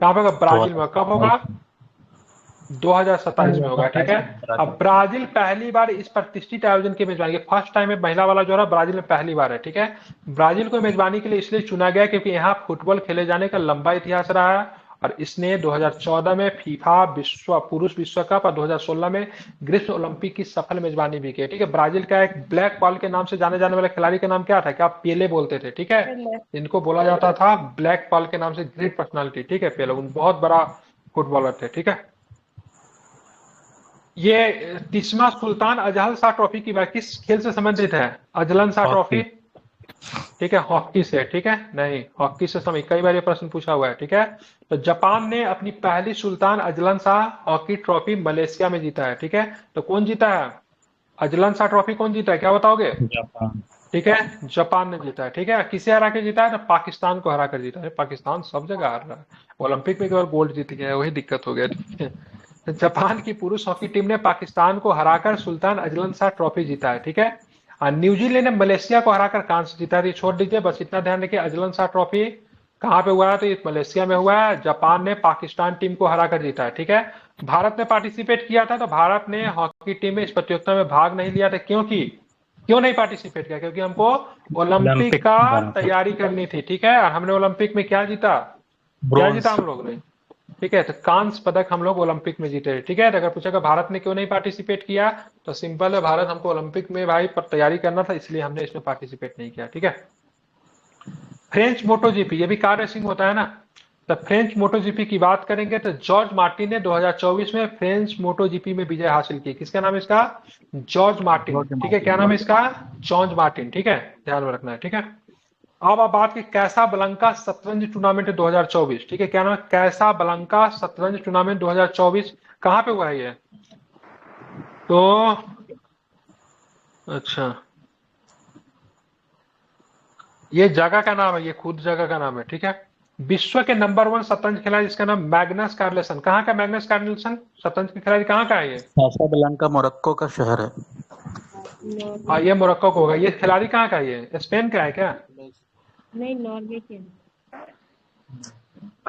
कहाँ पे होगा? ब्राजील में। कब होगा? 2027 में होगा, ठीक है। 2027 में अब ब्राजील। ब्राजील पहली बार इस प्रतिष्ठित आयोजन की मेजबानी, फर्स्ट टाइम है महिला वाला जो है ब्राजील में पहली बार है, ठीक है। ब्राजील को मेजबानी के लिए इसलिए चुना गया क्योंकि यहाँ फुटबॉल खेले जाने का लंबा इतिहास रहा है और इसने 2014 में फीफा विश्व पुरुष विश्व कप और 2016 में ग्रीष्म ओलंपिक की सफल मेजबानी भी की है, ठीक है। ब्राजील का एक ब्लैक बॉल के नाम से जाने जाने वाले खिलाड़ी का नाम क्या था? क्या आप पेले बोलते थे, ठीक है। इनको बोला जाता था ब्लैक बॉल के नाम से, ग्रेट पर्सनालिटी, ठीक है। पेले उन बहुत बड़ा फुटबॉलर थे, ठीक है। ये 30वां सुल्तान अजहल शाह ट्रॉफी की बात किस खेल से संबंधित है? Azlan Shah trophy, hockey. ठीक है। हॉकी से, ठीक है। नहीं, हॉकी से समय कई बार ये प्रश्न पूछा हुआ है, ठीक है। तो जापान ने अपनी पहली Sultan Azlan Shah hockey trophy Malaysia में जीता है, ठीक है। तो कौन जीता है? अजलन शाह ट्रॉफी कौन जीता है, क्या बताओगे? जापान। ठीक है, जापान ने जीता है, ठीक है। किसे हरा के जीता है? तो पाकिस्तान को हरा कर जीता है। पाकिस्तान सब जगह हार रहा है, ओलंपिक में केवल गोल्ड जीत गया है, वही दिक्कत हो गया, ठीक है। जापान की पुरुष हॉकी टीम ने पाकिस्तान को हराकर सुल्तान अजलन शाह ट्रॉफी जीता है, ठीक है। और न्यूजीलैंड ने मलेशिया को हराकर कांस्य जीता है। छोड़ दीजिए, बस इतना ध्यान रखिए, अजलन शाह ट्रॉफी कहाँ पे हुआ है? तो ये मलेशिया में हुआ है। जापान ने पाकिस्तान टीम को हराकर जीता है, ठीक है। भारत ने पार्टिसिपेट किया था, तो भारत ने हॉकी टीम में इस प्रतियोगिता में भाग नहीं लिया था, क्योंकि क्यों नहीं पार्टिसिपेट किया? क्योंकि हमको ओलंपिक ओलंपिक का जाना था। तैयारी करनी थी, ठीक है। और हमने ओलंपिक में क्या जीता? क्या जीता ब्रोंज। हम लोग ने? ठीक है, तो कांस्य पदक हम लोग ओलंपिक में जीते, ठीक है। तो अगर पूछेगा भारत ने क्यों नहीं पार्टिसिपेट किया, तो सिंपल है, भारत हमको ओलंपिक में भाई पर तैयारी करना था, इसलिए हमने इसमें पार्टिसिपेट नहीं किया, ठीक है। फ्रेंच मोटो जीपी, ये भी कार रेसिंग होता है ना। तो फ्रेंच मोटो जीपी की बात करेंगे तो जॉर्ज मार्टिन ने 2024 में फ्रेंच मोटो जीपी में विजय हासिल की। किसका नाम है इसका? जॉर्ज मार्टिन, जॉर्ज ठीक है। क्या मार्टिन। नाम है इसका? जॉर्ज मार्टिन, ठीक है। ध्यान में रखना है, ठीक है। अब आप बात की कैसाब्लंका शतरंज टूर्नामेंट 2024, ठीक है। क्या नाम है? कैसाब्लंका शतरंज टूर्नामेंट 2024 कहाँ पे हुआ है ये? तो अच्छा, ये जगह का नाम है, ये खुद जगह का नाम है, ठीक है। विश्व के नंबर 1 शतरंज खिलाड़ी जिसका नाम मैग्नस कार्लसन। कहाँ का मैग्नस कार्लसन शतरंज के खिलाड़ी? कहाँ का है ये? कासाब्लांका मोरक्को का शहर है। हाँ, ये मोरक्को को होगा। ये खिलाड़ी कहाँ का है? ये स्पेन का है क्या? नहीं, नॉर्वे के।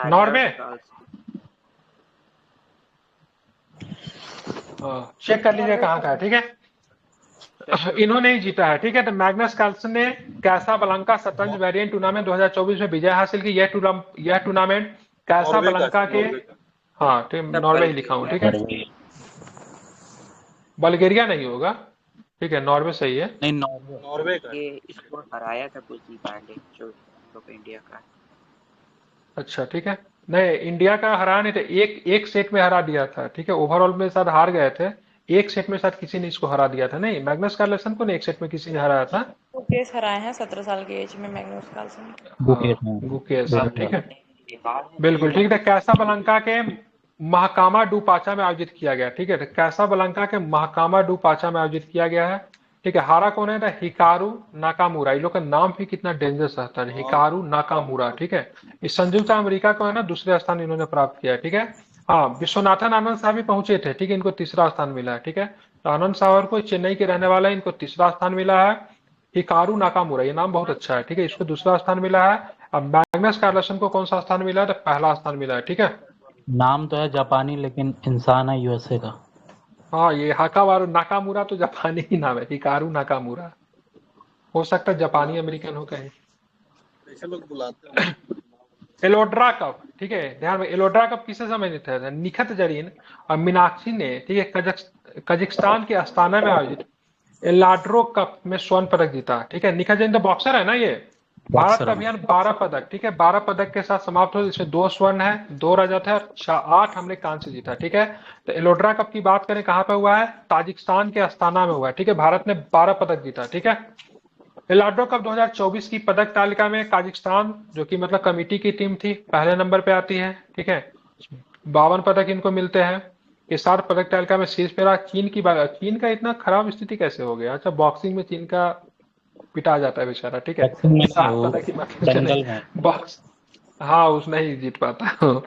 नॉर्वे? चेक कर लीजिए कहाँ का है, ठीक है। इन्होंने ही जीता है, ठीक है। तो मैग्नस कार्लसन ने कैसाब्लंका शतरंज वेरिएंट टूर्नामेंट 2024 में विजय हासिल की। यह टूर्नामेंट कैसाब्लंका के, हाँ ठीक, नॉर्वे ही लिखा हूँ, ठीक है। बल्गेरिया नहीं होगा, ठीक है। नॉर्वे सही है। नहीं, नॉर्वे। नॉर्वे का है। ये इसको हराया था कुलदीप पांडे जो हम लोग इंडिया का। अच्छा, ठीक है। नहीं, इंडिया का हरा नहीं था, एक सेट में हरा दिया था, ठीक है। ओवरऑल में शायद हार गए थे, एक सेट में शायद किसी ने इसको हरा दिया था। नहीं, मैग्नस कार्लसन को नहीं, एक सेट में किसी ने हराया था। वो केस हराए हैं 17 साल की एज में मैग्नस कार्लसन। हाँ, गुकेश, हाँ, ठीक है। नेपाल में बिल्कुल ठीक है। कैसाब्लंका के महाकामा डू पाचा में आयोजित किया गया, ठीक है। तो कैसाब्लंका के महाकामा डू पाचा में आयोजित किया गया है, ठीक है। हारा कौन है? था हिकारू नाकामुरा। ये लोग का नाम भी कितना डेंजरस रहता है, हिकारू नाकामुरा, ठीक है। इस संयुक्त अमेरिका को है ना दूसरे स्थान इन्होंने प्राप्त किया है, ठीक है। हाँ, विश्वनाथन आनंद साहब भी पहुंचे थे, ठीक है। इनको तीसरा स्थान मिला है, ठीक है। तो आनंद साहब को चेन्नई के रहने वाला है, इनको तीसरा स्थान मिला है। हिकारू नाकामुरा, ये नाम बहुत अच्छा है, ठीक है। इसको दूसरा स्थान मिला है। अब मैग्नस कार्लसन को कौन सा स्थान मिला है? तो पहला स्थान मिला है, ठीक है। नाम तो है जापानी, लेकिन इंसान है यूएसए का। हाँ, ये हाकावारू नाकामुरा तो जापानी ही नाम है, हिकारू नाकामुरा। हो सकता है जापानी अमेरिकन हो कहीं। ऐसे लोग बुलाते हैं। एलोड्रा कप, ठीक है। ध्यान में, एलोड्रा कप किससे संबंधित है? निखत जरीन और मीनाक्षी ने, ठीक है, कजाकिस्तान के अस्ताना में आयोजित एलाड्रो कप में स्वर्ण पदक जीता, ठीक है। निखत जरीन तो बॉक्सर है ना ये। भारत का अभियान 12 पदक, ठीक है, 12 पदक के साथ समाप्त हो, इसमें 2 स्वर्ण है, 2 रजत है और 8 हमने कांस्य जीता, ठीक है। तो एलोड्रा कप की बात करें कहाँ पे हुआ है? ताजिकिस्तान के अस्ताना में हुआ है, ठीक है। भारत ने 12 पदक जीता, ठीक है। एलाड्रो कप 2024 की पदक तालिका में काजाकिस्तान, जो कि मतलब कमेटी की टीम थी, पहले नंबर पे आती है, ठीक है। 52 पदक इनको मिलते हैं। ये 7 पदक तालिका में शीर्ष पे रहा। चीन की बात, चीन का इतना खराब स्थिति कैसे हो गया? अच्छा, बॉक्सिंग में चीन का पिटा जाता है बेचारा, ठीक है। बॉक्सिंग में नहीं, 7 वो पदक की मतलब से दंगल में। नहीं, बॉक्स, हाँ उसमें ही जीत पाता।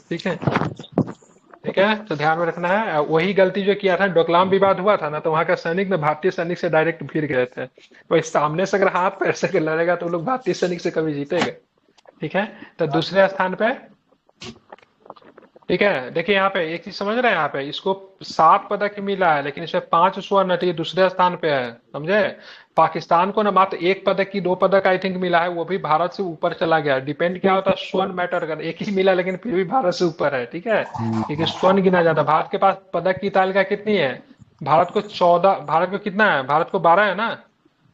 ठीक है, ठीक है, तो ध्यान में रखना है। वही गलती जो किया था, डोकलाम विवाद हुआ था ना, तो वहां का सैनिक ने भारतीय सैनिक से डायरेक्ट भिड़ गए थे। तो इस सामने से अगर हाथ पैर से अगर लड़ेगा तो वो लोग भारतीय सैनिक से कभी जीतेगा? ठीक है, तो दूसरे स्थान पे, ठीक है, देखिए यहाँ पे एक चीज समझ रहे हैं, यहाँ पे इसको 7 पदक मिला है, लेकिन इसमें 5 स्वर्ण है, तो ये दूसरे स्थान पे है, समझे। पाकिस्तान को ना मात्र 1 पदक की 2 पदक आई थिंक मिला है, वो भी भारत से ऊपर चला गया। डिपेंड क्या होता है, स्वर्ण मैटर कर, एक ही मिला लेकिन फिर भी भारत से ऊपर है, ठीक है, क्योंकि स्वर्ण गिना जाता है। भारत के पास पदक की तालिका कितनी है? भारत को 14, भारत को कितना है? भारत को 12 है ना,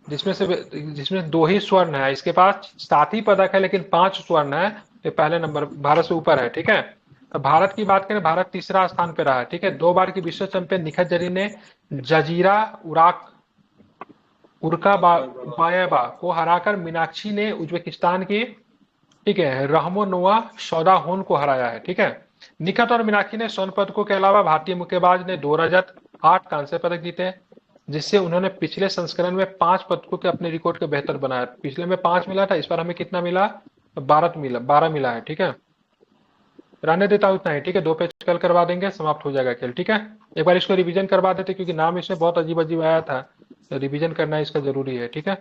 जिसमें 2 ही स्वर्ण है। इसके पास 7 ही पदक है लेकिन 5 स्वर्ण है, ये पहले नंबर, भारत से ऊपर है, ठीक है। तो भारत की बात करें, भारत तीसरा स्थान पे रहा है, ठीक है। 2 बार की विश्व चैंपियन निखत जरीन ने जजीरा उर्काबाएवा को हराकर मीनाक्षी ने उज्बेकिस्तान की, ठीक है, रहमोनोवा सौदाहोन को हराया है, ठीक है। निखत और मीनाक्षी ने स्वर्ण पदकों के अलावा भारतीय मुक्केबाज ने 2 रजत, 8 कांस्य पदक जीते, जिससे उन्होंने पिछले संस्करण में 5 पदकों के अपने रिकॉर्ड के बेहतर बनाया। पिछले में 5 मिला था, इस बार हमें कितना मिला? 12 मिला है, ठीक है। रहने देता हूं उतना ही, ठीक है। 2 पेज कल करवा देंगे, समाप्त हो जाएगा खेल, ठीक है। एक बार इसको रिवीजन करवा देते, क्योंकि नाम इसमें बहुत अजीब अजीब आया था, तो रिवीजन करना इसका जरूरी है, ठीक है।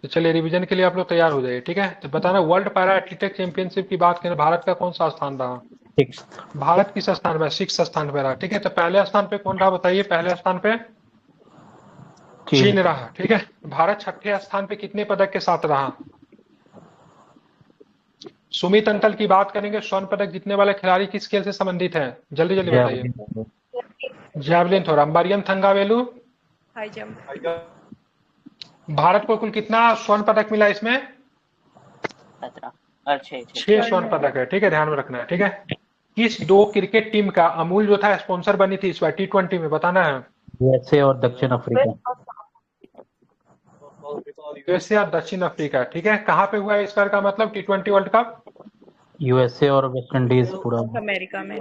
तो चलिए रिवीजन के लिए आप लोग तैयार हो जाइए, ठीक है। तो बताना, वर्ल्ड पैरा एथलेटिक्स चैंपियनशिप की बात करें, भारत का कौन सा स्थान रहा? 6। भारत किस स्थान पे? 6 स्थान पे रहा, ठीक है। तो पहले स्थान पे कौन रहा बताइए? पहले स्थान पे चीन रहा, ठीक है। भारत 6ठे स्थान पे कितने पदक के साथ रहा? सुमित अंतल की बात करेंगे, स्वर्ण पदक जीतने वाले खिलाड़ी किस खेल से संबंधित हैं? जल्दी जल्दी बताइए। Javelin throw. अंबारियम थंगावेलु। High jump. भारत को कुल कितना स्वर्ण पदक मिला इसमें? 6 स्वर्ण पदक है, ठीक है, ध्यान में रखना है, ठीक है। किस 2 क्रिकेट टीम का अमूल जो था स्पॉन्सर बनी थी इस बार T20 में? बताना है। यूएसए और दक्षिण अफ्रीका। यूएसए और दक्षिण अफ्रीका, ठीक है। कहाँ पे हुआ है इस बार का मतलब T20 वर्ल्ड कप? यूएसए और वेस्ट इंडीज पूरा। अमेरिका में।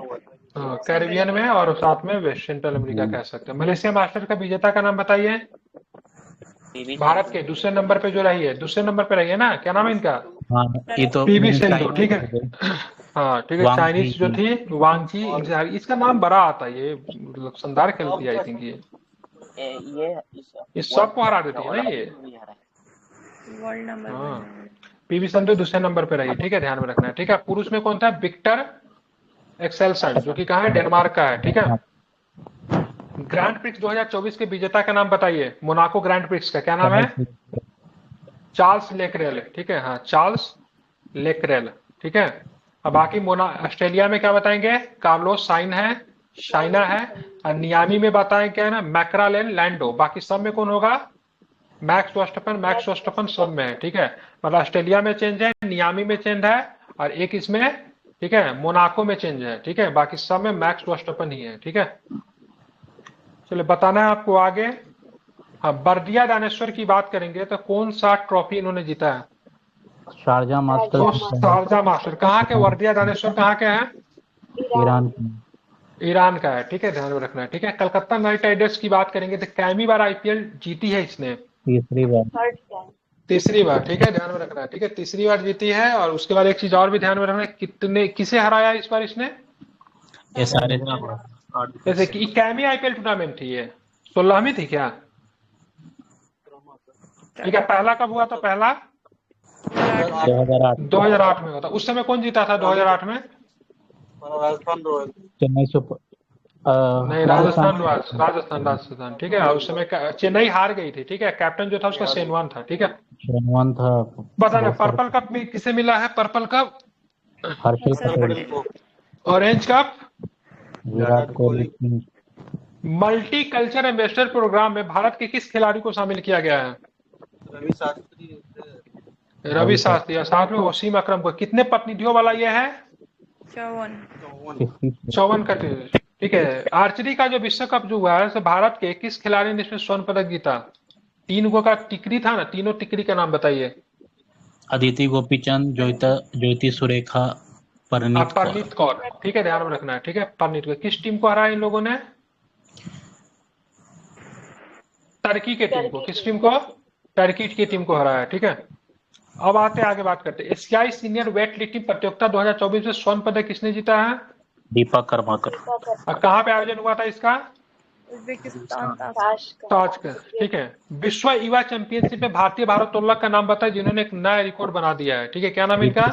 कैरिबियन में और साथ में वेस्ट सेंट्रल अमेरिका कह सकते हैं। मलेशिया मास्टर का विजेता का नाम बताइए। भारत के दूसरे नंबर पे जो रही है, दूसरे नंबर पे रही है ना, क्या नाम है इनका? हाँ, ये तो पीवी सिंधु, ठीक है। हाँ, ठीक है। वांग चाइनीज जी जो थी वांगची, इसका नाम बड़ा आता है, ये मतलब शानदार खेलती है आई थिंक ये सबको हरा देती है ना ये। वर्ल्ड नंबर हाँ, 1। पीवी संधू दूसरे नंबर पे रही, ठीक है, ध्यान में रखना है, ठीक है। पुरुष में कौन था? विक्टर एक्सेलसन, जो कि कहाँ है? डेनमार्क का है, ठीक है। ग्रैंड प्रिक्स 2024 के विजेता का नाम बताइए। मोनाको ग्रैंड प्रिक्स का क्या नाम है? चार्ल्स लेकरेल, ठीक है, हाँ चार्ल्स लेकरेल, ठीक है। अब बाकी ऑस्ट्रेलिया में क्या बताएंगे? कार्लोस साइन है, शाइना है, और नियामी में बताएं क्या है ना? मैक्रालेन लैंडो। बाकी सब में कौन होगा? मैक्स वर्स्टफन सब में है, ठीक है। मतलब ऑस्ट्रेलिया में चेंज है, नियामी में चेंज है, और एक इसमें, ठीक है, मोनाको में चेंज है, ठीक है। बाकी सब में मैक्स वर्स्टफन ही है, ठीक है। चलिए बताना है आपको आगे। हाँ, बर्दिया दानेश्वर की बात करेंगे तो कौन सा ट्रॉफी इन्होंने जीता है? शारजा तो मास्टर्स। Sharjah master. कहाँ के वर्दिया दानेश्वर कहाँ के हैं? ईरान। ईरान का है, ठीक है, ध्यान में रखना है, ठीक है। कलकत्ता नाइट राइडर्स की बात करेंगे तो कैमी बार आईपीएल जीती है इसने? तीसरी बार। तीसरी बार, ठीक है, ध्यान में रखना है, ठीक है, तीसरी बार जीती है। और उसके बाद एक चीज और भी ध्यान में रखना है, किसे हराया इस बार इसने? ये सारे जैसे कि कैमी आईपीएल टूर्नामेंट थी ये 16वीं थी क्या? ठीक है, पहला कब हुआ था? पहला 2008 में हुआ था। उस समय कौन जीता था 2008 में? राजस्थान रॉयल। चेन्नई सुपर नहीं, राजस्थान, ठीक है। और उस समय चेन्नई हार गई थी, ठीक है। कैप्टन जो था उसका सेनवान था, ठीक है। शेनवान था। बताना पर्पल कप में किसे मिला है? Purple cup, Harshal Patel. Orange cup, Virat Kohli. Multi culture ambassador programme में भारत के किस खिलाड़ी को शामिल किया गया है? रवि शास्त्री। रवि शास्त्री, और साथ में वसीम अकरम को। कितने प्रतिनिधियों वाला ये है? 54 का, ठीक है। आर्चरी का जो विश्व कप जो हुआ है, तो भारत के किस खिलाड़ी ने इसमें स्वर्ण पदक जीता? 3 गो का टिकरी था ना, तीनों टिकरी का नाम बताइए। अदिति गोपीचंद, ज्योति सुरेखा, परनीत कौर। परनीत कौर, ठीक है, ध्यान में रखना है, ठीक है। परनीत कौर किस टीम को हराया इन लोगों ने? टर्की के टीम को। किस टीम को? टर्की की टीम को हराया, ठीक है। अब आते हैं आगे, बात करते हैं एशियाई सीनियर वेट लिफ्टिंग प्रतियोगिता 2024 में स्वर्ण पदक किसने जीता है? दीपक कर्माकर। और कहाँ पे आयोजन हुआ था इसका? उज्बेकिस्तान था। ताजकर, ठीक है। विश्व युवा चैंपियनशिप में भारतीय भारोत्तोलक का नाम बताए जिन्होंने एक नया रिकॉर्ड बना दिया है, ठीक है, क्या नाम इनका?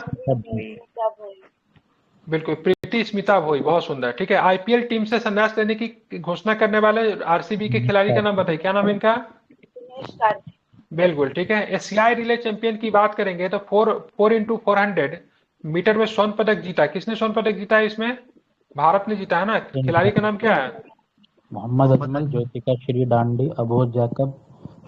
बिल्कुल, प्रीति स्मिता भोई, बहुत सुंदर, ठीक है। आईपीएल टीम से संन्यास लेने की घोषणा करने वाले आरसीबी के खिलाड़ी का नाम बताइए, क्या नाम है इनका? बिल्कुल, ठीक है। एशियाई रिले चैंपियन की बात करेंगे तो 4x400 मीटर में स्वर्ण पदक जीता। किसने स्वर्ण पदक जीता है इसमें? भारत ने जीता है ना। खिलाड़ी का नाम क्या है? मोहम्मद अजमल, ज्योतिका श्री डांडी, अबोध जैकब,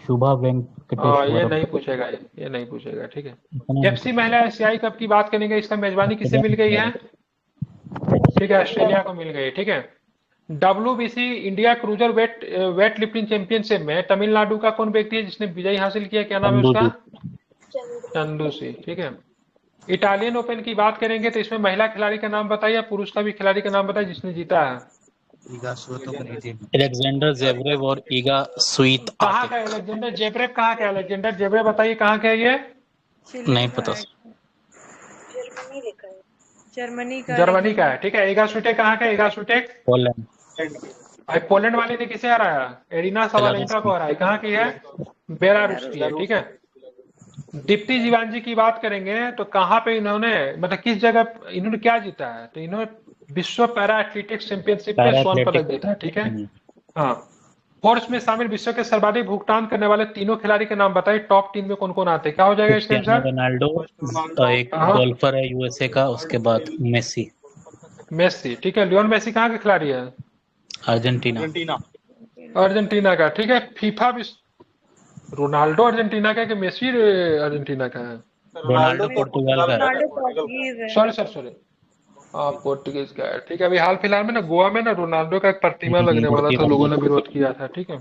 शुभा ये वेंकटेश्वरम। नहीं पूछेगा, ये नहीं पूछेगा, ठीक है। इतना एफसी महिला एशियाई कप की बात करेंगे, इसका मेजबानी किसे मिल गई है? ठीक है, ऑस्ट्रेलिया को मिल गई, ठीक है। WBC India cruiser weight lifting championship में तमिलनाडु का कौन व्यक्ति है जिसने विजय हासिल किया, क्या नाम है उसका? चंदू सी, ठीक है। इटालियन ओपन की बात करेंगे तो इसमें महिला खिलाड़ी का नाम बताइए, पुरुष का भी खिलाड़ी का नाम बताइए जिसने जीता है। अलेक्जेंडर जेवरेव और ईगा स्वीत कहाँ का अलेक्जेंडर जेवरेव? कहाँ का अलेक्जेंडर जेवरेव? बताइए कहाँ का है ये? नहीं पता। जर्मनी का है, ठीक है। ईगा स्वीटेक कहाँ का? ईगा स्वीटेक पोलैंड। पोलैंड वाले ने किसे हराया? एरिना सबालेंका को हराया। कहाँ की है? बेलारूस की है, ठीक है। दीप्ति जीवांजी की बात करेंगे तो कहाँ पे इन्होंने, मतलब किस जगह इन्होंने क्या जीता है? तो इन्होंने विश्व पैरा एथलेटिक्स चैंपियनशिप में स्वर्ण पदक जीता है, ठीक है। हाँ, फोर्स में शामिल विश्व के सर्वाधिक भुगतान करने वाले तीनों खिलाड़ी के नाम बताइए। टॉप 3 में कौन कौन आते हैं? क्या हो जाएगा इसका आंसर? रोनाल्डो, एक गोल्फर है यूएसए का, उसके बाद मेसी। मेसी, ठीक है। लियोन मेसी कहाँ के खिलाड़ी है? अर्जेंटीना। अर्जेंटीना का, ठीक है। फीफा विश्व, रोनाल्डो अर्जेंटीना का कि मेसी अर्जेंटीना का है? रोनाल्डो पोर्टुगाल का है। सॉरी, पोर्टुगीज का है, ठीक है। अभी हाल फिलहाल में ना गोवा में ना रोनाल्डो का एक प्रतिमा लगने वाला था, लोगों ने विरोध किया था, ठीक है।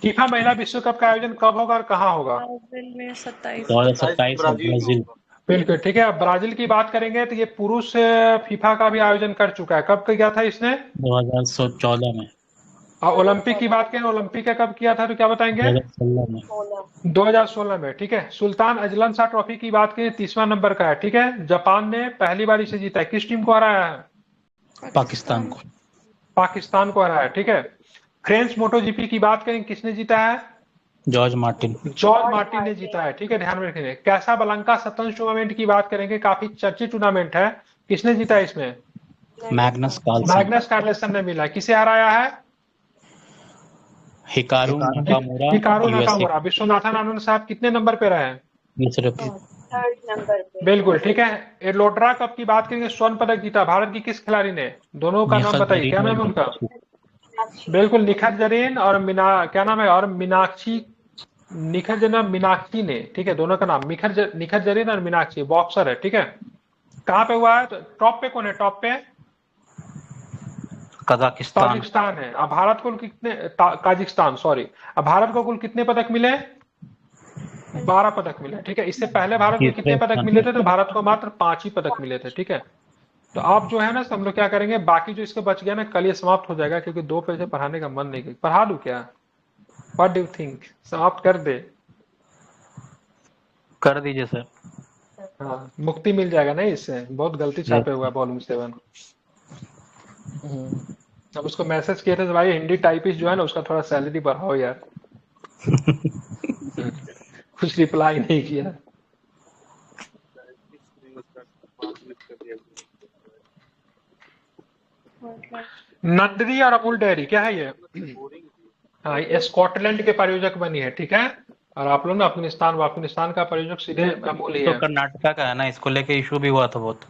फीफा महिला विश्व कप का आयोजन कब होगा और कहाँ होगा? ब्राजील में 27। 2027 ब्राजील। बिल्कुल, ठीक है। अब ब्राजील की बात करेंगे तो ये पुरुष फीफा का भी आयोजन कर चुका है। कब किया था इसने? 2014 में। और ओलंपिक की बात करें, ओलंपिक का कब किया था तो क्या बताएंगे? 2016 में। 2016 में, ठीक है। सुल्तान अजलन शाह ट्रॉफी की बात करें, 30वां नंबर का है, ठीक है। जापान ने पहली बार इसे जीता है। किस टीम को हराया है? पाकिस्तान को। पाकिस्तान को हराया, ठीक है। फ्रेंच मोटोजीपी की बात करें, किसने जीता है? George Martin. जॉर्ज मार्टिन ने जीता है, ठीक है, ध्यान में रखेंगे। कैसाब्लांका शतरंज टूर्नामेंट की बात करेंगे, काफी चर्चित टूर्नामेंट है। किसने जीता है इसमें? Magnus Carlsen. मैग्नस कार्लसन ने मिला। किसे हराया है? Hikaru Nakamura, Hikaru USA. Nakamura. Viswanathan Anand साहब कितने नंबर पे रहे? दूसरे पे। बिल्कुल, ठीक है। एलोड्रा कप की बात करेंगे, स्वर्ण पदक जीता भारत की किस खिलाड़ी ने? दोनों का नाम बताइए, क्या नाम है उनका? बिल्कुल, निखत जरीन और क्या नाम है? और मीनाक्षी, निखत जरीन और मीनाक्षी ने, ठीक है, दोनों का नाम निखत जरीन और मीनाक्षी, बॉक्सर है, ठीक है। कहाँ पे हुआ है? तो टॉप पे कौन है? टॉप पे ताजिकिस्तान है। अब भारत को कितने, काजिकिस्तान, सॉरी। अब भारत को कुल कितने पदक मिले? 12 पदक मिले, ठीक है। इससे पहले भारत को कितने पदक मिले थे? तो भारत को मात्र 5 ही पदक मिले थे, ठीक है। तो आप जो है ना, हम लोग क्या करेंगे, बाकी जो इसके बच गया ना, कल ये समाप्त हो जाएगा, क्योंकि 2 पेज पढ़ाने का मन नहीं। पढ़ा दूं क्या? What do you think? समाप्त कर दे? कर दीजिए सर। हाँ, मुक्ति मिल जाएगा ना इससे। बहुत गलती छापे हुआ है वॉल्यूम 7। अब उसको मैसेज किए थे भाई, हिंदी टाइपिस्ट जो है ना, उसका थोड़ा सैलरी बढ़ाओ यार। कुछ रिप्लाई नहीं किया। नंदिनी और अमूल डेयरी क्या है ये? हाँ, ये स्कॉटलैंड के प्रायोजक बनी है, ठीक है। और आप लोग ना अफगानिस्तान का प्रायोजक सीधे अमूल ही तो है। कर्नाटका का है ना, इसको लेके इशू भी हुआ था बहुत।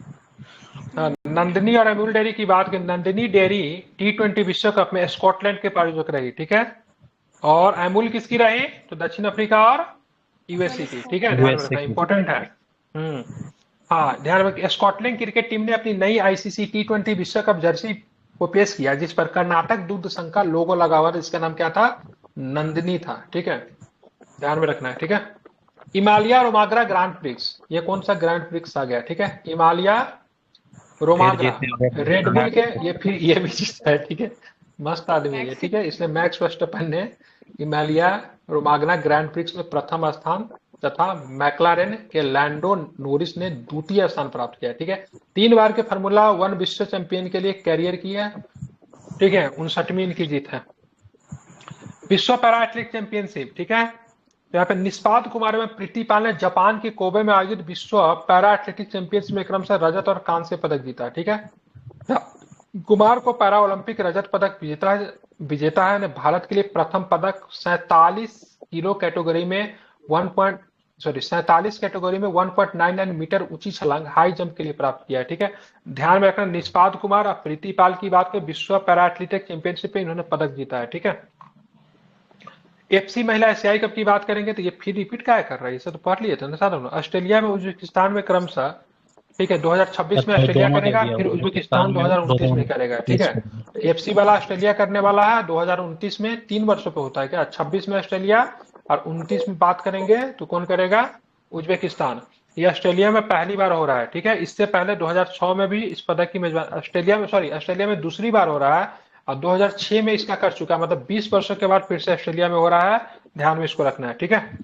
हाँ, नंदिनी और अमूल डेयरी की बात करें, नंदिनी डेयरी T20 विश्व कप में स्कॉटलैंड के प्रायोजक रही, ठीक है। और अमूल किसकी रही? तो दक्षिण अफ्रीका और यूएसए की, ठीक है, ध्यान में रखना, इंपॉर्टेंट है। हाँ, ध्यान रखिए। स्कॉटलैंड क्रिकेट टीम ने अपनी नई आईसीसी T20 विश्व कप जर्सी को पेश किया, जिस पर कर्नाटक दुग्ध संघ का लोगो लगा हुआ था। इसका नाम क्या था? नंदिनी था, ठीक है, ध्यान में रखना है, ठीक है। हिमालय रोमाग्रा ग्रैंड प्रिक्स, ये कौन सा ग्रैंड प्रिक्स आ गया, ठीक है? हिमालय रोमाग्रा जीतने रेडबुल के, ये भी जीता है, ठीक है, मस्त आदमी है ये, ठीक है। इसने मैक्स वर्स्टैपेन ने हिमालय रोमाग्ना ग्रैंड प्रिक्स में प्रथम स्थान तथा मैक्लारेन के लैंडो नोरिस ने द्वितीय स्थान प्राप्त किया, ठीक है। 3 बार के फार्मूला 1 विश्व चैंपियन के लिए कैरियर की है, ठीक है, 59वीं इनकी जीत है। विश्व पैरा एथलेटिक चैंपियनशिप, ठीक है, तो यहाँ पे निष्पाद कुमार में प्रीतिपाल ने जापान के कोबे में आयोजित विश्व पैरा एथलेटिक चैंपियनशिप में क्रमशः रजत और कांस्य पदक जीता, ठीक है। कुमार को पैरा ओलंपिक रजत पदक विजेता है ने भारत के लिए प्रथम पदक 47 किलो कैटेगरी में 47 कैटेगरी में 1.99 मीटर ऊंची छलांग हाई जंप के लिए प्राप्त किया है, ठीक है। ध्यान में रखना, निष्पाद कुमार और प्रीतिपाल की बात करें, विश्व पैरा एथलेटिक चैंपियनशिप में इन्होंने पदक जीता है, ठीक है। एफसी महिला एशियाई कप की बात करेंगे तो ये फिर रिपीट क्या कर रहा है, इसे तो पढ़ लिए थे ना साथ में। ऑस्ट्रेलिया में उज्बेकिस्तान में क्रमशः, ठीक है, 2026 में ऑस्ट्रेलिया करेगा, फिर उज्बेकिस्तान 2029 में करेगा, ठीक है। एफसी वाला ऑस्ट्रेलिया करने वाला है 2029 में, 3 वर्षों पे होता है क्या, 26 में ऑस्ट्रेलिया और 29 में बात करेंगे तो कौन करेगा, उज्बेकिस्तान। ये ऑस्ट्रेलिया में पहली बार हो रहा है, ठीक है। इससे पहले 2006 में भी इस पदक की मेजबान ऑस्ट्रेलिया में दूसरी बार हो रहा है और 2006 में इसका कर चुका है, मतलब 20 वर्षों के बाद फिर से ऑस्ट्रेलिया में हो रहा है, ध्यान में इसको रखना है, ठीक है।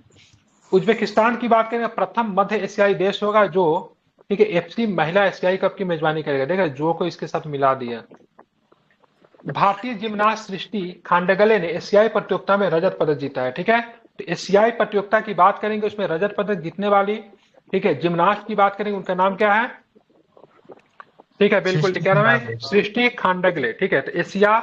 उज्बेकिस्तान की बात करेंगे, प्रथम मध्य एशियाई देश होगा जो, ठीक है, एफसी महिला एशियाई कप की मेजबानी करेगा, देखा जो को इसके साथ मिला दिया। भारतीय जिम्नास्ट सृष्टि खांडेगले ने एशियाई प्रतियोगिता में रजत पदक जीता है, ठीक है। तो एशियाई प्रतियोगिता की बात करेंगे, उसमें रजत पदक जीतने वाली, ठीक है, जिम्नास्ट की बात करेंगे, उनका नाम क्या है, ठीक है, बिल्कुल क्या नाम है, सृष्टि खांडेगले, ठीक है। तो एशिया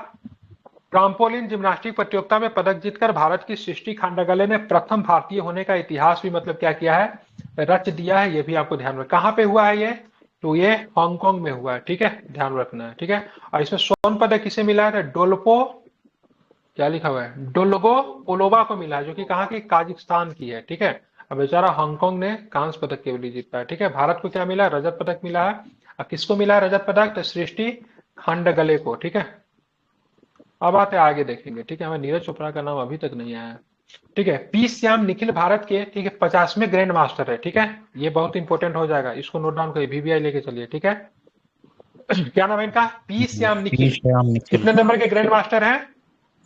ट्राम्पोलिन जिम्नास्टिक प्रतियोगिता में पदक जीतकर भारत की सृष्टि खांडेगले ने प्रथम भारतीय होने का इतिहास भी मतलब क्या किया है, रच दिया है। ये भी आपको ध्यान में, कहाँ पे हुआ है ये, तो ये हांगकांग में हुआ है, ठीक है, ध्यान रखना है, ठीक है। और इसमें स्वर्ण पदक किसे मिला है, डोल्पो, क्या लिखा हुआ है, डोल्गो पोलोवा को मिला है, जो कि कहाँ की, काजाकिस्तान की है, ठीक है। अब बेचारा हांगकांग ने कांस्य पदक केवल ही जीत पाया, ठीक है। भारत को क्या मिला, रजत पदक मिला है। और किसको मिला है रजत पदक, तो सृष्टि खांडेगले को, ठीक है। अब आते आगे देखेंगे, ठीक है, हमें नीरज चोपड़ा का नाम अभी तक नहीं आया है, ठीक है। पी श्याम निखिल भारत के, ठीक है, 50वें ग्रैंड मास्टर है, ठीक है। ये बहुत इंपॉर्टेंट हो जाएगा, इसको नोट डाउन करिए, वीवीआई लेके चलिए, ठीक है। क्या नाम है इनका, पी श्याम निखिल, कितने नंबर के ग्रैंड मास्टर है,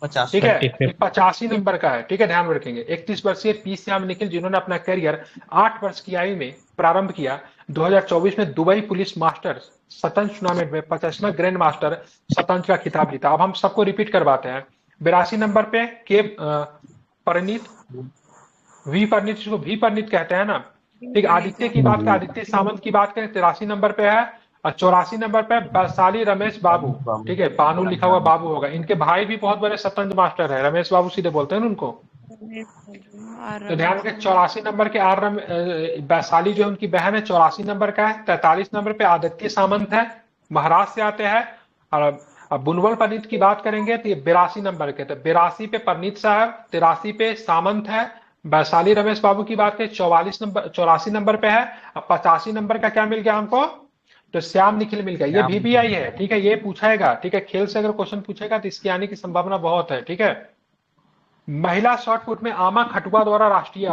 50। ठीक है, 85 नंबर का है, ठीक है, ध्यान में रखेंगे। 31 वर्षीय पी श्याम निखिल, जिन्होंने अपना करियर 8 वर्ष की आयु में प्रारंभ किया, 2024 में दुबई पुलिस मास्टर्स शतरंज टूर्नामेंट में 50वां ग्रैंड मास्टर शतरंज का खिताब जीता। अब हम सबको रिपीट करवाते हैं। 82 नंबर पे के परिणीत, वी परिणीत, जिसको वी परिणीत कहते हैं ना, ठीक। आदित्य की बात करें, आदित्य सामंत की बात करें, 83 नंबर पे है। और 84 नंबर पे वैशाली रमेश बाबू, ठीक है, बानू लिखा हुआ बाबू होगा। इनके भाई भी बहुत बड़े शतरंज मास्टर है, रमेश बाबू सीधे बोलते हैं ना उनको। तो ध्यान रखें, 84 नंबर के वैशाली जो उनकी बहन है, 84 नंबर का है। 43 नंबर पे आदित्य सामंत है, महाराष्ट्र से आते हैं। और अब बुनवल परनीत की बात करेंगे तो ये 82 नंबर के, तो 82 पे परनीत साहब, 83 पे सामंत है। वैशाली रमेश बाबू की बात करें 84 नंबर पे है। अब 85 नंबर का क्या मिल गया हमको, तो श्याम निखिल मिल गया। ये वीवीआई है, ठीक है, ये पूछेगा, ठीक है, खेल से अगर क्वेश्चन पूछेगा तो इसके आने की संभावना बहुत है, ठीक है। महिला शॉटपुट में आमा खटुआ द्वारा राष्ट्रीय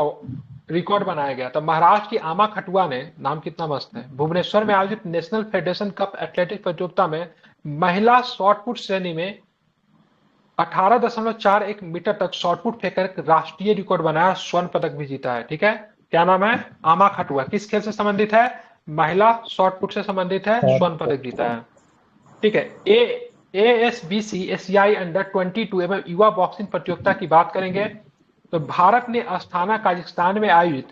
रिकॉर्ड बनाया गया। तो महाराष्ट्र की आमा खटुआ ने, नाम कितना मस्त है, भुवनेश्वर में आयोजित नेशनल फेडरेशन कप एथलेटिक्स प्रतियोगिता में महिला शॉटपुट श्रेणी में 18.41 मीटर तक शॉटपुट फेंककर राष्ट्रीय रिकॉर्ड बनाया, स्वर्ण पदक भी जीता है, ठीक है। क्या नाम है, आमा खटुआ, किस खेल से संबंधित है, महिला शॉटपुट से संबंधित है, स्वर्ण पदक जीता है, ठीक है। ASBC एशियाई अंडर-22 एवं युवा बॉक्सिंग प्रतियोगिता की बात करेंगे तो भारत ने अस्थाना काजाकिस्तान में आयोजित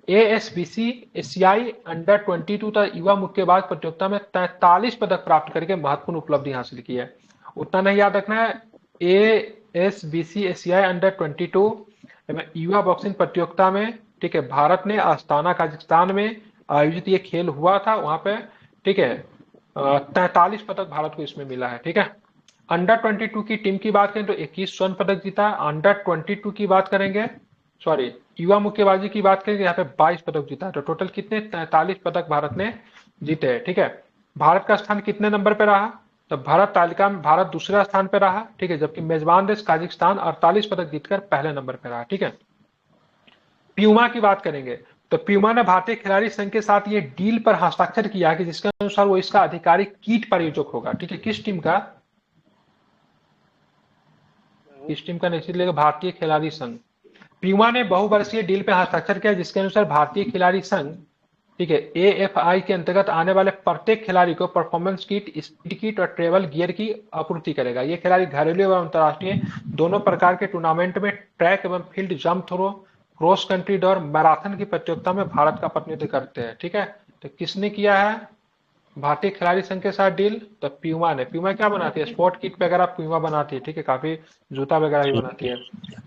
ASBC एशियाई अंडर-22 तथा युवा मुक्केबाज प्रतियोगिता में 43 पदक प्राप्त करके महत्वपूर्ण उपलब्धि हासिल की है। उतना नहीं याद रखना है, ASBC एशियाई अंडर-22 एवं युवा बॉक्सिंग प्रतियोगिता में, ठीक है, भारत ने अस्थाना काजाकिस्तान में आयोजित ये खेल हुआ था, वहां पे, ठीक है, 43 पदक भारत को इसमें मिला है, ठीक है। अंडर-22 की टीम की बात करें तो 21 स्वर्ण पदक जीता है। अंडर-22 की बात करेंगे, सॉरी, युवा मुक्केबाजी की बात करेंगे, यहाँ पे 22 पदक जीता है। तो टोटल कितने, 43 पदक भारत ने जीते हैं, ठीक है। भारत का स्थान कितने नंबर पे रहा, तो भारत तालिका में भारत दूसरा स्थान पे रहा, ठीक है, जबकि मेजबान देश काजाकिस्तान 48 पदक जीतकर पहले नंबर पे रहा, ठीक है। प्यूमा की बात करेंगे, तो प्यूमा ने भारतीय खिलाड़ी संघ के साथ ये डील पर हस्ताक्षर किया कि जिसके अनुसार वो इसका आधिकारिक कीट प्रायोजक होगा। ठीक है, किस टीम का? किस टीम का निश्चित लेगा? भारतीय खिलाड़ी संघ। प्यूमा ने बहुवर्षीय डील पे हस्ताक्षर किया जिसके अनुसार भारतीय खिलाड़ी संघ, ठीक है, एएफआई के अंतर्गत आने वाले प्रत्येक खिलाड़ी को परफॉर्मेंस किट, स्पीड किट और ट्रेवल गियर की आपूर्ति करेगा। ये खिलाड़ी घरेलू एवं अंतर्राष्ट्रीय दोनों प्रकार के टूर्नामेंट में ट्रैक एवं field jump throw, cross country दौड़, मैराथन की प्रतियोगिता में भारत का प्रतिनिधित्व करते हैं। ठीक है, तो किसने किया है भारतीय खिलाड़ी संघ के साथ डील? तो प्यूमा ने। प्यूमा क्या बनाती है? स्पोर्ट किट वगैरह प्यूमा बनाती है। ठीक है, काफी जूता वगैरह भी बनाती है।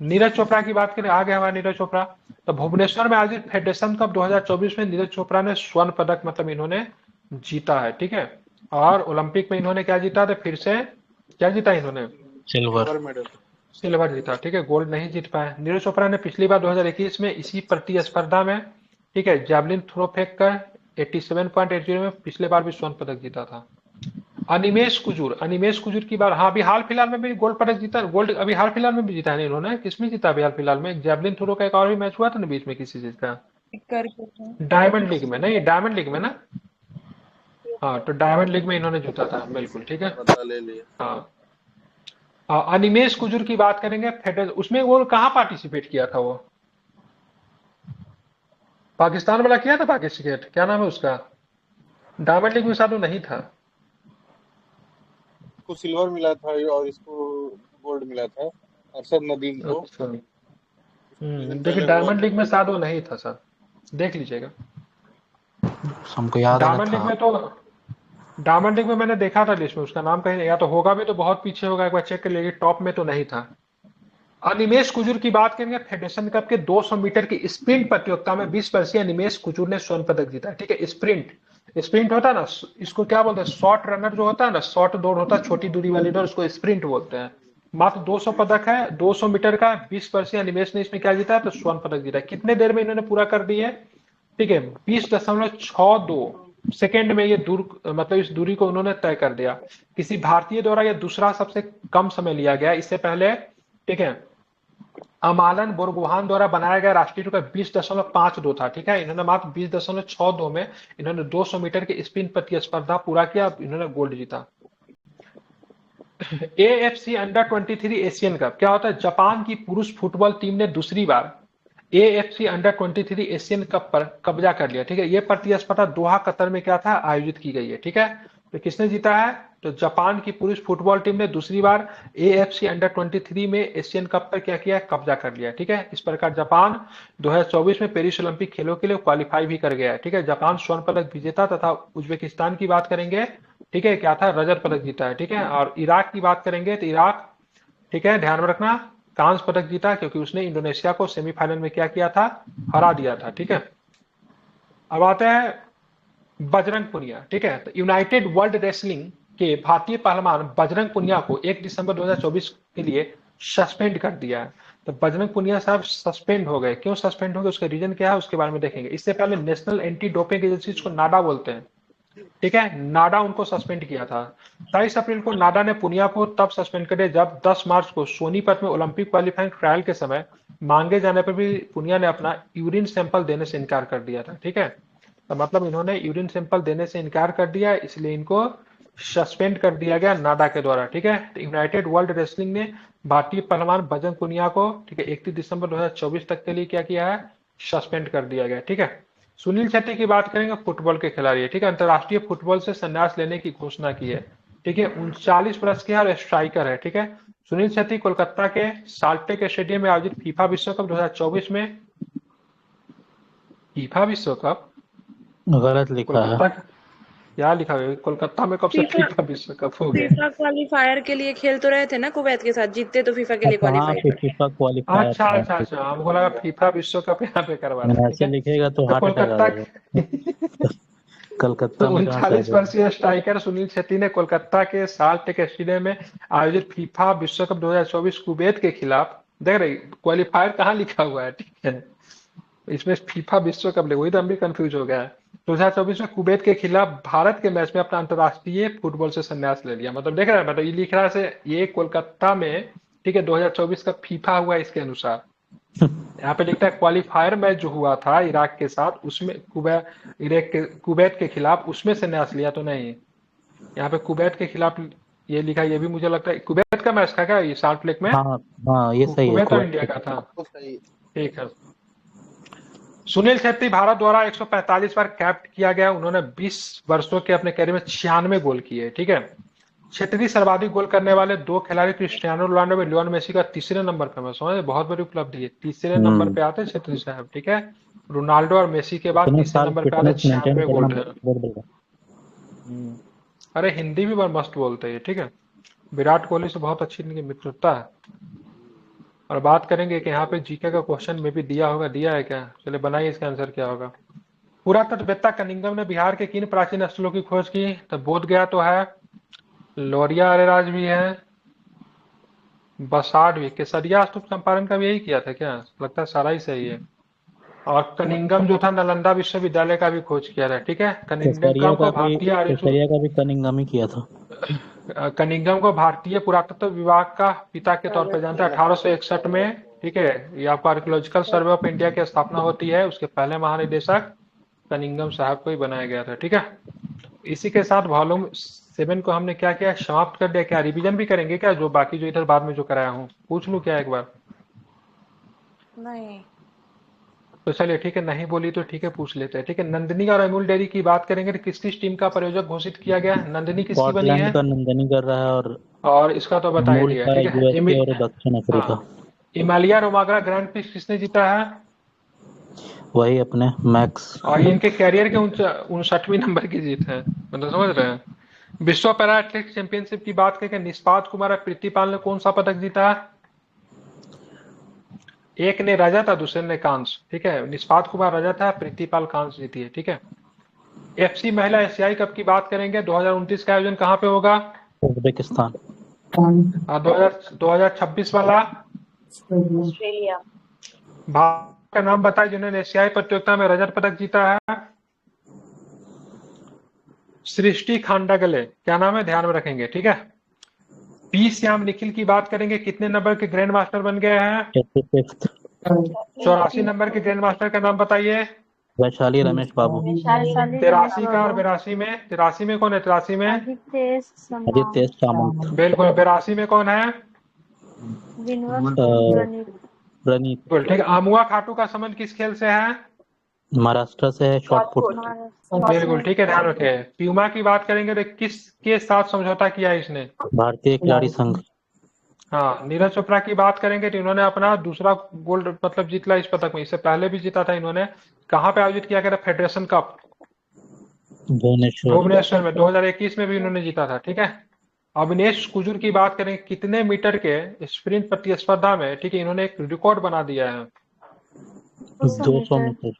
नीरज चोपड़ा की बात करें, आ गया हमारा नीरज चोपड़ा। तो भुवनेश्वर में आयोजित फेडरेशन कप 2024 में नीरज चोपड़ा ने स्वर्ण पदक मतलब इन्होंने जीता है। ठीक है, और ओलंपिक में इन्होंने क्या जीता? तो फिर से क्या जीता इन्होंने? सिल्वर। मेडल। सिल्वर जीता। ठीक है, गोल्ड नहीं जीत पाए। नीरज चोपड़ा ने पिछली बार 2021 में इसी प्रतिस्पर्धा में, ठीक है, जैवलिन थ्रो फेंक कर 87.80 में पिछले बार भी स्वर्ण पदक जीता था। अनिमेश कुजूर, अनिमेश कुजूर की बार, हाँ, अभी हाल फिलहाल में भी गोल्ड पदक जीता। गोल्ड अभी हाल फिलहाल में भी जीता है इन्होंने। किसमें जीता अभी हाल फिलहाल में? जैवलिन थ्रो का एक और भी मैच हुआ था ना बीच में, किसी चीज का, करके डायमंड लीग में। नहीं, डायमंड लीग में ना, हाँ, तो डायमंड लीग में इन्होंने जीता था, बिल्कुल। ठीक है, बदला ले लिया। हाँ। अनिमेश कुजूर की बात करेंगे, फेडर उसमें वो कहाँ पार्टिसिपेट किया था? वो पाकिस्तान वाला किया था पार्टिसिपेट, क्या नाम है उसका? डायमंड लीग में शायद वो नहीं था। इसको सिल्वर मिला था और इसको गोल्ड मिला था, अरशद नदीम को। अच्छा, कुछ दिन देखिए पहले हुआ डायमंड था। लीग में शायद वो नहीं था सर, देख लीजिएगा। हमको याद आया डायमंड लीग था। में तो, डायमंड लीग में मैंने देखा था लिस्ट में, उसका नाम कहीं या तो होगा भी तो बहुत पीछे होगा, एक बार चेक कर लीजिए, टॉप में तो नहीं था। अनिमेश कुजूर की बात करेंगे, फेडरेशन कप के 200 मीटर की स्प्रिंट प्रतियोगिता में 20 वर्षीय अनिमेश कुजूर ने स्वर्ण पदक जीता। ठीक है, स्प्रिंट, स्प्रिंट होता है ना, इसको क्या बोलते हैं? शॉर्ट रनर जो होता है ना, शॉर्ट दौड़ होता है, छोटी दूरी वाली दौड़, उसको स्प्रिंट बोलते हैं। मात्र 200 पदक है, 200 मीटर का। 20 वर्षीय अनिमेश ने इसमें क्या जीता है? तो स्वर्ण पदक जीता है। कितने देर में इन्होंने पूरा कर दी है? ठीक है, 20.62 सेकेंड में ये दूर, मतलब इस दूरी को उन्होंने तय कर दिया। किसी भारतीय द्वारा यह दूसरा सबसे कम समय लिया गया। इससे पहले, ठीक है, अमालन बोरगोहान द्वारा बनाया गया राष्ट्रीय रिकॉर्ड 20.52 था। ठीक है, इन्होंने मात्र 20.62 में इन्होंने 200 मीटर की स्प्रिंट प्रतिस्पर्धा पूरा किया, इन्होंने गोल्ड जीता। एएफसी अंडर 23 एशियन कप क्या होता है? जापान की पुरुष फुटबॉल टीम ने दूसरी बार एएफसी अंडर 23 एशियन कप पर कब्जा कर लिया। ठीक है, यह प्रतिस्पर्धा दोहा कतर में क्या था? आयोजित की गई है। ठीक है, तो किसने जीता है? तो जापान की पुरुष फुटबॉल टीम ने दूसरी बार एएफसी अंडर 23 में एशियन कप पर क्या किया? कब्जा कर लिया। ठीक है, इस प्रकार जापान 2024 में पेरिस ओलंपिक खेलों के लिए क्वालिफाई भी कर गया है। ठीक है, जापान स्वर्ण पदक विजेता तथा उज्बेकिस्तान की बात करेंगे, ठीक है, क्या था? रजत पदक जीता है। ठीक है, और इराक की बात करेंगे तो इराक, ठीक है, ध्यान में रखना, कांस्य पदक जीता क्योंकि उसने इंडोनेशिया को सेमीफाइनल में क्या किया था? हरा दिया था। ठीक है, अब आते हैं बजरंग पुनिया। ठीक है, तो यूनाइटेड वर्ल्ड रेसलिंग के भारतीय पहलवान बजरंग पुनिया को 1 दिसंबर 2024 के लिए सस्पेंड कर दिया है। तो बजरंग पुनिया साहब सस्पेंड हो गए। क्यों सस्पेंड हो गए, उसका रीजन क्या है, उसके बारे में देखेंगे। इससे पहले नेशनल एंटी डोपिंग एजेंसी, इसको नाडा बोलते हैं, ठीक है, नाडा उनको सस्पेंड किया था। 23 अप्रैल को नाडा ने पुनिया को तब सस्पेंड कर दिया जब 10 मार्च को सोनीपत में ओलंपिक क्वालिफाइंग ट्रायल के समय मांगे जाने पर भी पुनिया ने अपना यूरिन सैंपल देने से इनकार कर दिया था। ठीक है, तो मतलब इन्होंने यूरिन सैंपल देने से इनकार कर दिया, इसलिए इनको सस्पेंड कर दिया गया नाडा के द्वारा। ठीक है, तो यूनाइटेड वर्ल्ड रेसलिंग ने भारतीय पहलवान बजरंग पुनिया को, ठीक है, 31 दिसंबर 2024 तक के लिए क्या किया है? सस्पेंड कर दिया गया। ठीक है, सुनील छेत्री की बात करेंगे, फुटबॉल के खिलाड़ी है। ठीक है, अंतरराष्ट्रीय फुटबॉल से संन्यास लेने की घोषणा की है। ठीक है, 39 वर्ष के और स्ट्राइकर है। ठीक है, सुनील छेत्री कोलकाता के साल्टेक स्टेडियम में आयोजित फीफा विश्व कप 2024 में, फीफा विश्व कप गलत लिखा है। कोलकाता, क्या लिखा हुआ है? कोलकाता में कब से फीफा विश्व कप हो गया? फीफा क्वालिफायर के लिए खेल तो रहे थे ना कुवैत के साथ, जीतते तो फीफा के लिए अच्छा, हाँ, क्वालिफाई फिर करते। फीफा क्वालिफायर अच्छा था। अच्छा अच्छा, हमको लगा फीफा विश्व कप यहाँ पे करवा रहे हैं। ठीक ऐसे है, लिखेगा तो तो हार्ट अटैक आ कोलकाता जाएगा। तो कलकत्ता में कहाँ से आ 39 जाएगा? वर्षीय स्ट्राइकर सुनील छेत्री ने कोलकाता के साल्टेक स्टेडियम में आयोजित फीफा विश्व कप 2024 कुवैत के खिलाफ, देख रहे क्वालिफायर कहाँ लिखा हुआ है? ठीक है, इसमें फीफा विश्व कप, वही तो हम भी कंफ्यूज हो गया है। 2024 में कुवैत के खिलाफ भारत के मैच में अपना अंतरराष्ट्रीय फुटबॉल से संन्यास ले लिया। मतलब देख रहे हैं, मतलब ये लिख रहा है से ये कोलकाता में, ठीक है, 2024 का फीफा हुआ इसके अनुसार। यहाँ पे लिखता है क्वालिफायर मैच जो हुआ था इराक के साथ, उसमें कुवैत के खिलाफ, उसमें से न्यास लिया तो नहीं। यहाँ पे कुवैत के खिलाफ ये लिखा है, ये भी मुझे लगता है कुवैत का मैच था क्या ये साल्ट लेक में? हाँ हाँ, ये सही है, कुवैत और कुवैत इंडिया के। का था। वो सही। ठीक है। सुनील छेत्री भारत द्वारा 145 बार कैप्ट किया गया, उन्होंने 20 वर्षों के अपने कैरियर में 96 गोल किए। ठीक है। छेत्री सर्वाधिक गोल करने वाले दो खिलाड़ी क्रिस्टियानो रोनाल्डो में लियोन मेसी का तीसरे नंबर पे, मैं समझ बहुत बड़ी उपलब्धि है, तीसरे नंबर पे आते हैं छेत्री साहब। ठीक है। रोनाल्डो और मेसी के बाद इतने तीसरे साल नंबर पे आते हैं, फिटनेस मेंटेन 96 करना गोल है। बहुत बड़ा। हम्म, अरे हिंदी भी बहुत मस्त बोलते हैं। ठीक है। विराट कोहली से बहुत अच्छी इनकी मित्रता है। और बात करेंगे कि यहाँ पे जीके का क्वेश्चन में भी दिया होगा, दिया है क्या? चलिए बनाइए इसका आंसर क्या होगा। पुरातत्ववेत्ता कनिंगम ने बिहार के किन प्राचीन स्थलों की खोज की? तो बोध गया तो है, लौरिया अरेराज भी है, बसाड भी, केसरिया स्तूप चंपारण का भी यही किया था क्या? लगता है सारा ही सही है। और कनिंगम जो था नालंदा विश्वविद्यालय का भी खोज किया था। ठीक है। केसरिया कनिंगम का को भी भारतीय आर्य केसरिया का भी कनिंगम ही किया था। कनिंगम को भारतीय पुरातत्व विभाग का पिता के तौर पर जानते हैं। 1861 में, ठीक है, ये आपका आर्कियोलॉजिकल सर्वे ऑफ इंडिया की स्थापना होती है, उसके पहले महानिदेशक कनिंगम साहब को ही बनाया गया था। ठीक है। इसी के साथ वॉल्यूम 7 को हमने क्या किया, समाप्त कर दिया। क्या रिवीजन भी करेंगे क्या, जो बाकी जो इधर बाद में जो कराया हूँ? पूछ लूँ क्या एक बार? नहीं। तो चलिए ठीक है, नहीं बोली तो ठीक है, पूछ लेते हैं। ठीक है। नंदिनी और अमूल डेयरी की बात करेंगे तो किस किस टीम का प्रायोजक घोषित किया गया? नंदिनी किसकी बनी स्कॉटलैंड है? का नंदनी कर रहा है, और और इसका तो बता ही अमूल दिया। का ठीक है। यूएसए और दक्षिण अफ्रीका। हाँ, हिमालय रोमाग्रा ग्रैंड प्रिक्स किसने जीता है? वही अपने मैक्स। और ये इनके कैरियर के 59वीं नंबर की जीत है, मतलब समझ रहे हैं। विश्व पैरा एथलेटिक्स चैंपियनशिप की बात करें, निष्पाद कुमार और प्रीतिपाल ने कौन सा पदक जीता? एक ने रजत और दूसरे ने कांस्य। ठीक है। निष्पाद कुमार रजत है, प्रीतिपाल कांस्य जीती है। ठीक है। एफसी महिला एशियाई कप की बात करेंगे, 2029 का आयोजन कहाँ पे होगा? उज्बेकिस्तान। और 2026 वाला ऑस्ट्रेलिया। भारत का नाम बताए जिन्होंने एशियाई प्रतियोगिता में रजत पदक जीता है? सृष्टि खांडागले, क्या नाम है, ध्यान में रखेंगे। ठीक है। पी श्याम निखिल की बात करेंगे, कितने नंबर के ग्रैंड मास्टर बन गए हैं? 85th। 84 नंबर के ग्रैंड मास्टर का नाम बताइए। वैशाली रमेश बाबू। वैशाली 83 का और 82 में? 83 में कौन है? 83 में आदित्य आदित्य सामंत। बिल्कुल। 82 में कौन है? प्रणीत। बिल्कुल ठीक है। अमुआ खाटू का संबंध किस खेल से है? महाराष्ट्र से है, शॉर्ट पुट। बिल्कुल ठीक है, ध्यान रखें। प्यूमा की बात करेंगे तो किसके साथ समझौता किया है इसने? भारतीय खिलाड़ी संघ। हाँ। नीरज चोपड़ा की बात करेंगे तो इन्होंने अपना दूसरा गोल्ड मतलब जीता इस पदक में, इससे पहले भी जीता था इन्होंने। कहाँ पे आयोजित किया गया था फेडरेशन कप? भुवनेश्वर। भुवनेश्वर में। 2021 में भी इन्होंने जीता था। ठीक है। अविनेश कुजूर की बात करें, कितने मीटर के स्प्रिंट प्रतिस्पर्धा में, ठीक है, इन्होंने एक रिकॉर्ड बना दिया है? 200 मीटर।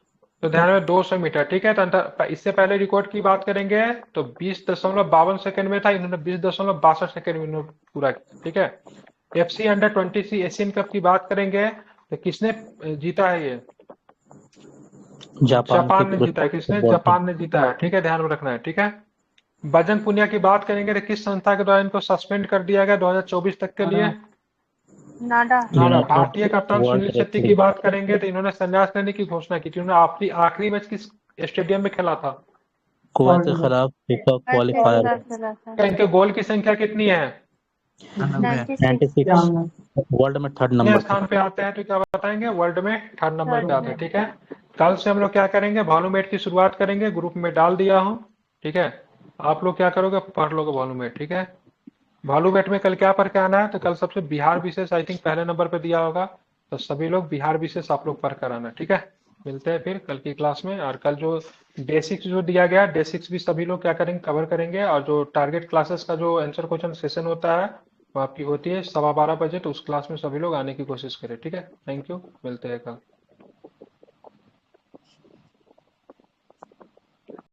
तो ध्यान में 200 मीटर। ठीक है। तो इससे पहले रिकॉर्ड की बात करेंगे तो 20.52 सेकंड में था, इन्होंने 20.62 सेकंड में इन्होंने पूरा किया। ठीक है। एफसी अंडर 20 एशियन कप की बात करेंगे तो किसने जीता है ये? जापान ने जीता है। किसने? जापान ने जीता है। ठीक है, ध्यान में रखना है। ठीक है। बजरंग पुनिया की बात करेंगे तो किस संस्था के द्वारा इनको सस्पेंड कर दिया गया 2024 तक के लिए? नाडा। भारतीय कप्तान वर्ल्ड सुनील छेत्री की रेसलिंग। बात करेंगे तो इन्होंने संन्यास लेने की घोषणा की थी। उन्होंने आखिरी मैच किस स्टेडियम में खेला था? कुवैत के खिलाफ फीफा क्वालिफायर। इनके गोल की संख्या कितनी है? 96। वर्ल्ड में 3rd कितने नंबर स्थान पे आते हैं तो क्या बताएंगे? वर्ल्ड में 3rd नंबर पे आते हैं। ठीक है। कल से हम लोग क्या करेंगे, वॉल्यूमेट की शुरुआत करेंगे, ग्रुप में डाल दिया हूँ। ठीक है। आप लोग क्या करोगे, पढ़ लोगे वॉल्यूमेट। ठीक है। वॉल्यूमेट में कल क्या पढ़ के आना है, तो कल सबसे बिहार विशेष आई थिंक पहले नंबर पे दिया होगा, तो सभी लोग बिहार विशेष आप लोग पढ़ कर आना। ठीक है। मिलते हैं फिर कल की क्लास में। और कल जो बेसिक्स जो दिया गया, बेसिक्स भी सभी लोग क्या करेंगे, कवर करेंगे। और जो टारगेट क्लासेस का जो आंसर क्वेश्चन सेशन होता है वो आपकी होती है 12:15 बजे, तो उस क्लास में सभी लोग आने की कोशिश करें। ठीक है। थैंक यू, मिलते हैं कल।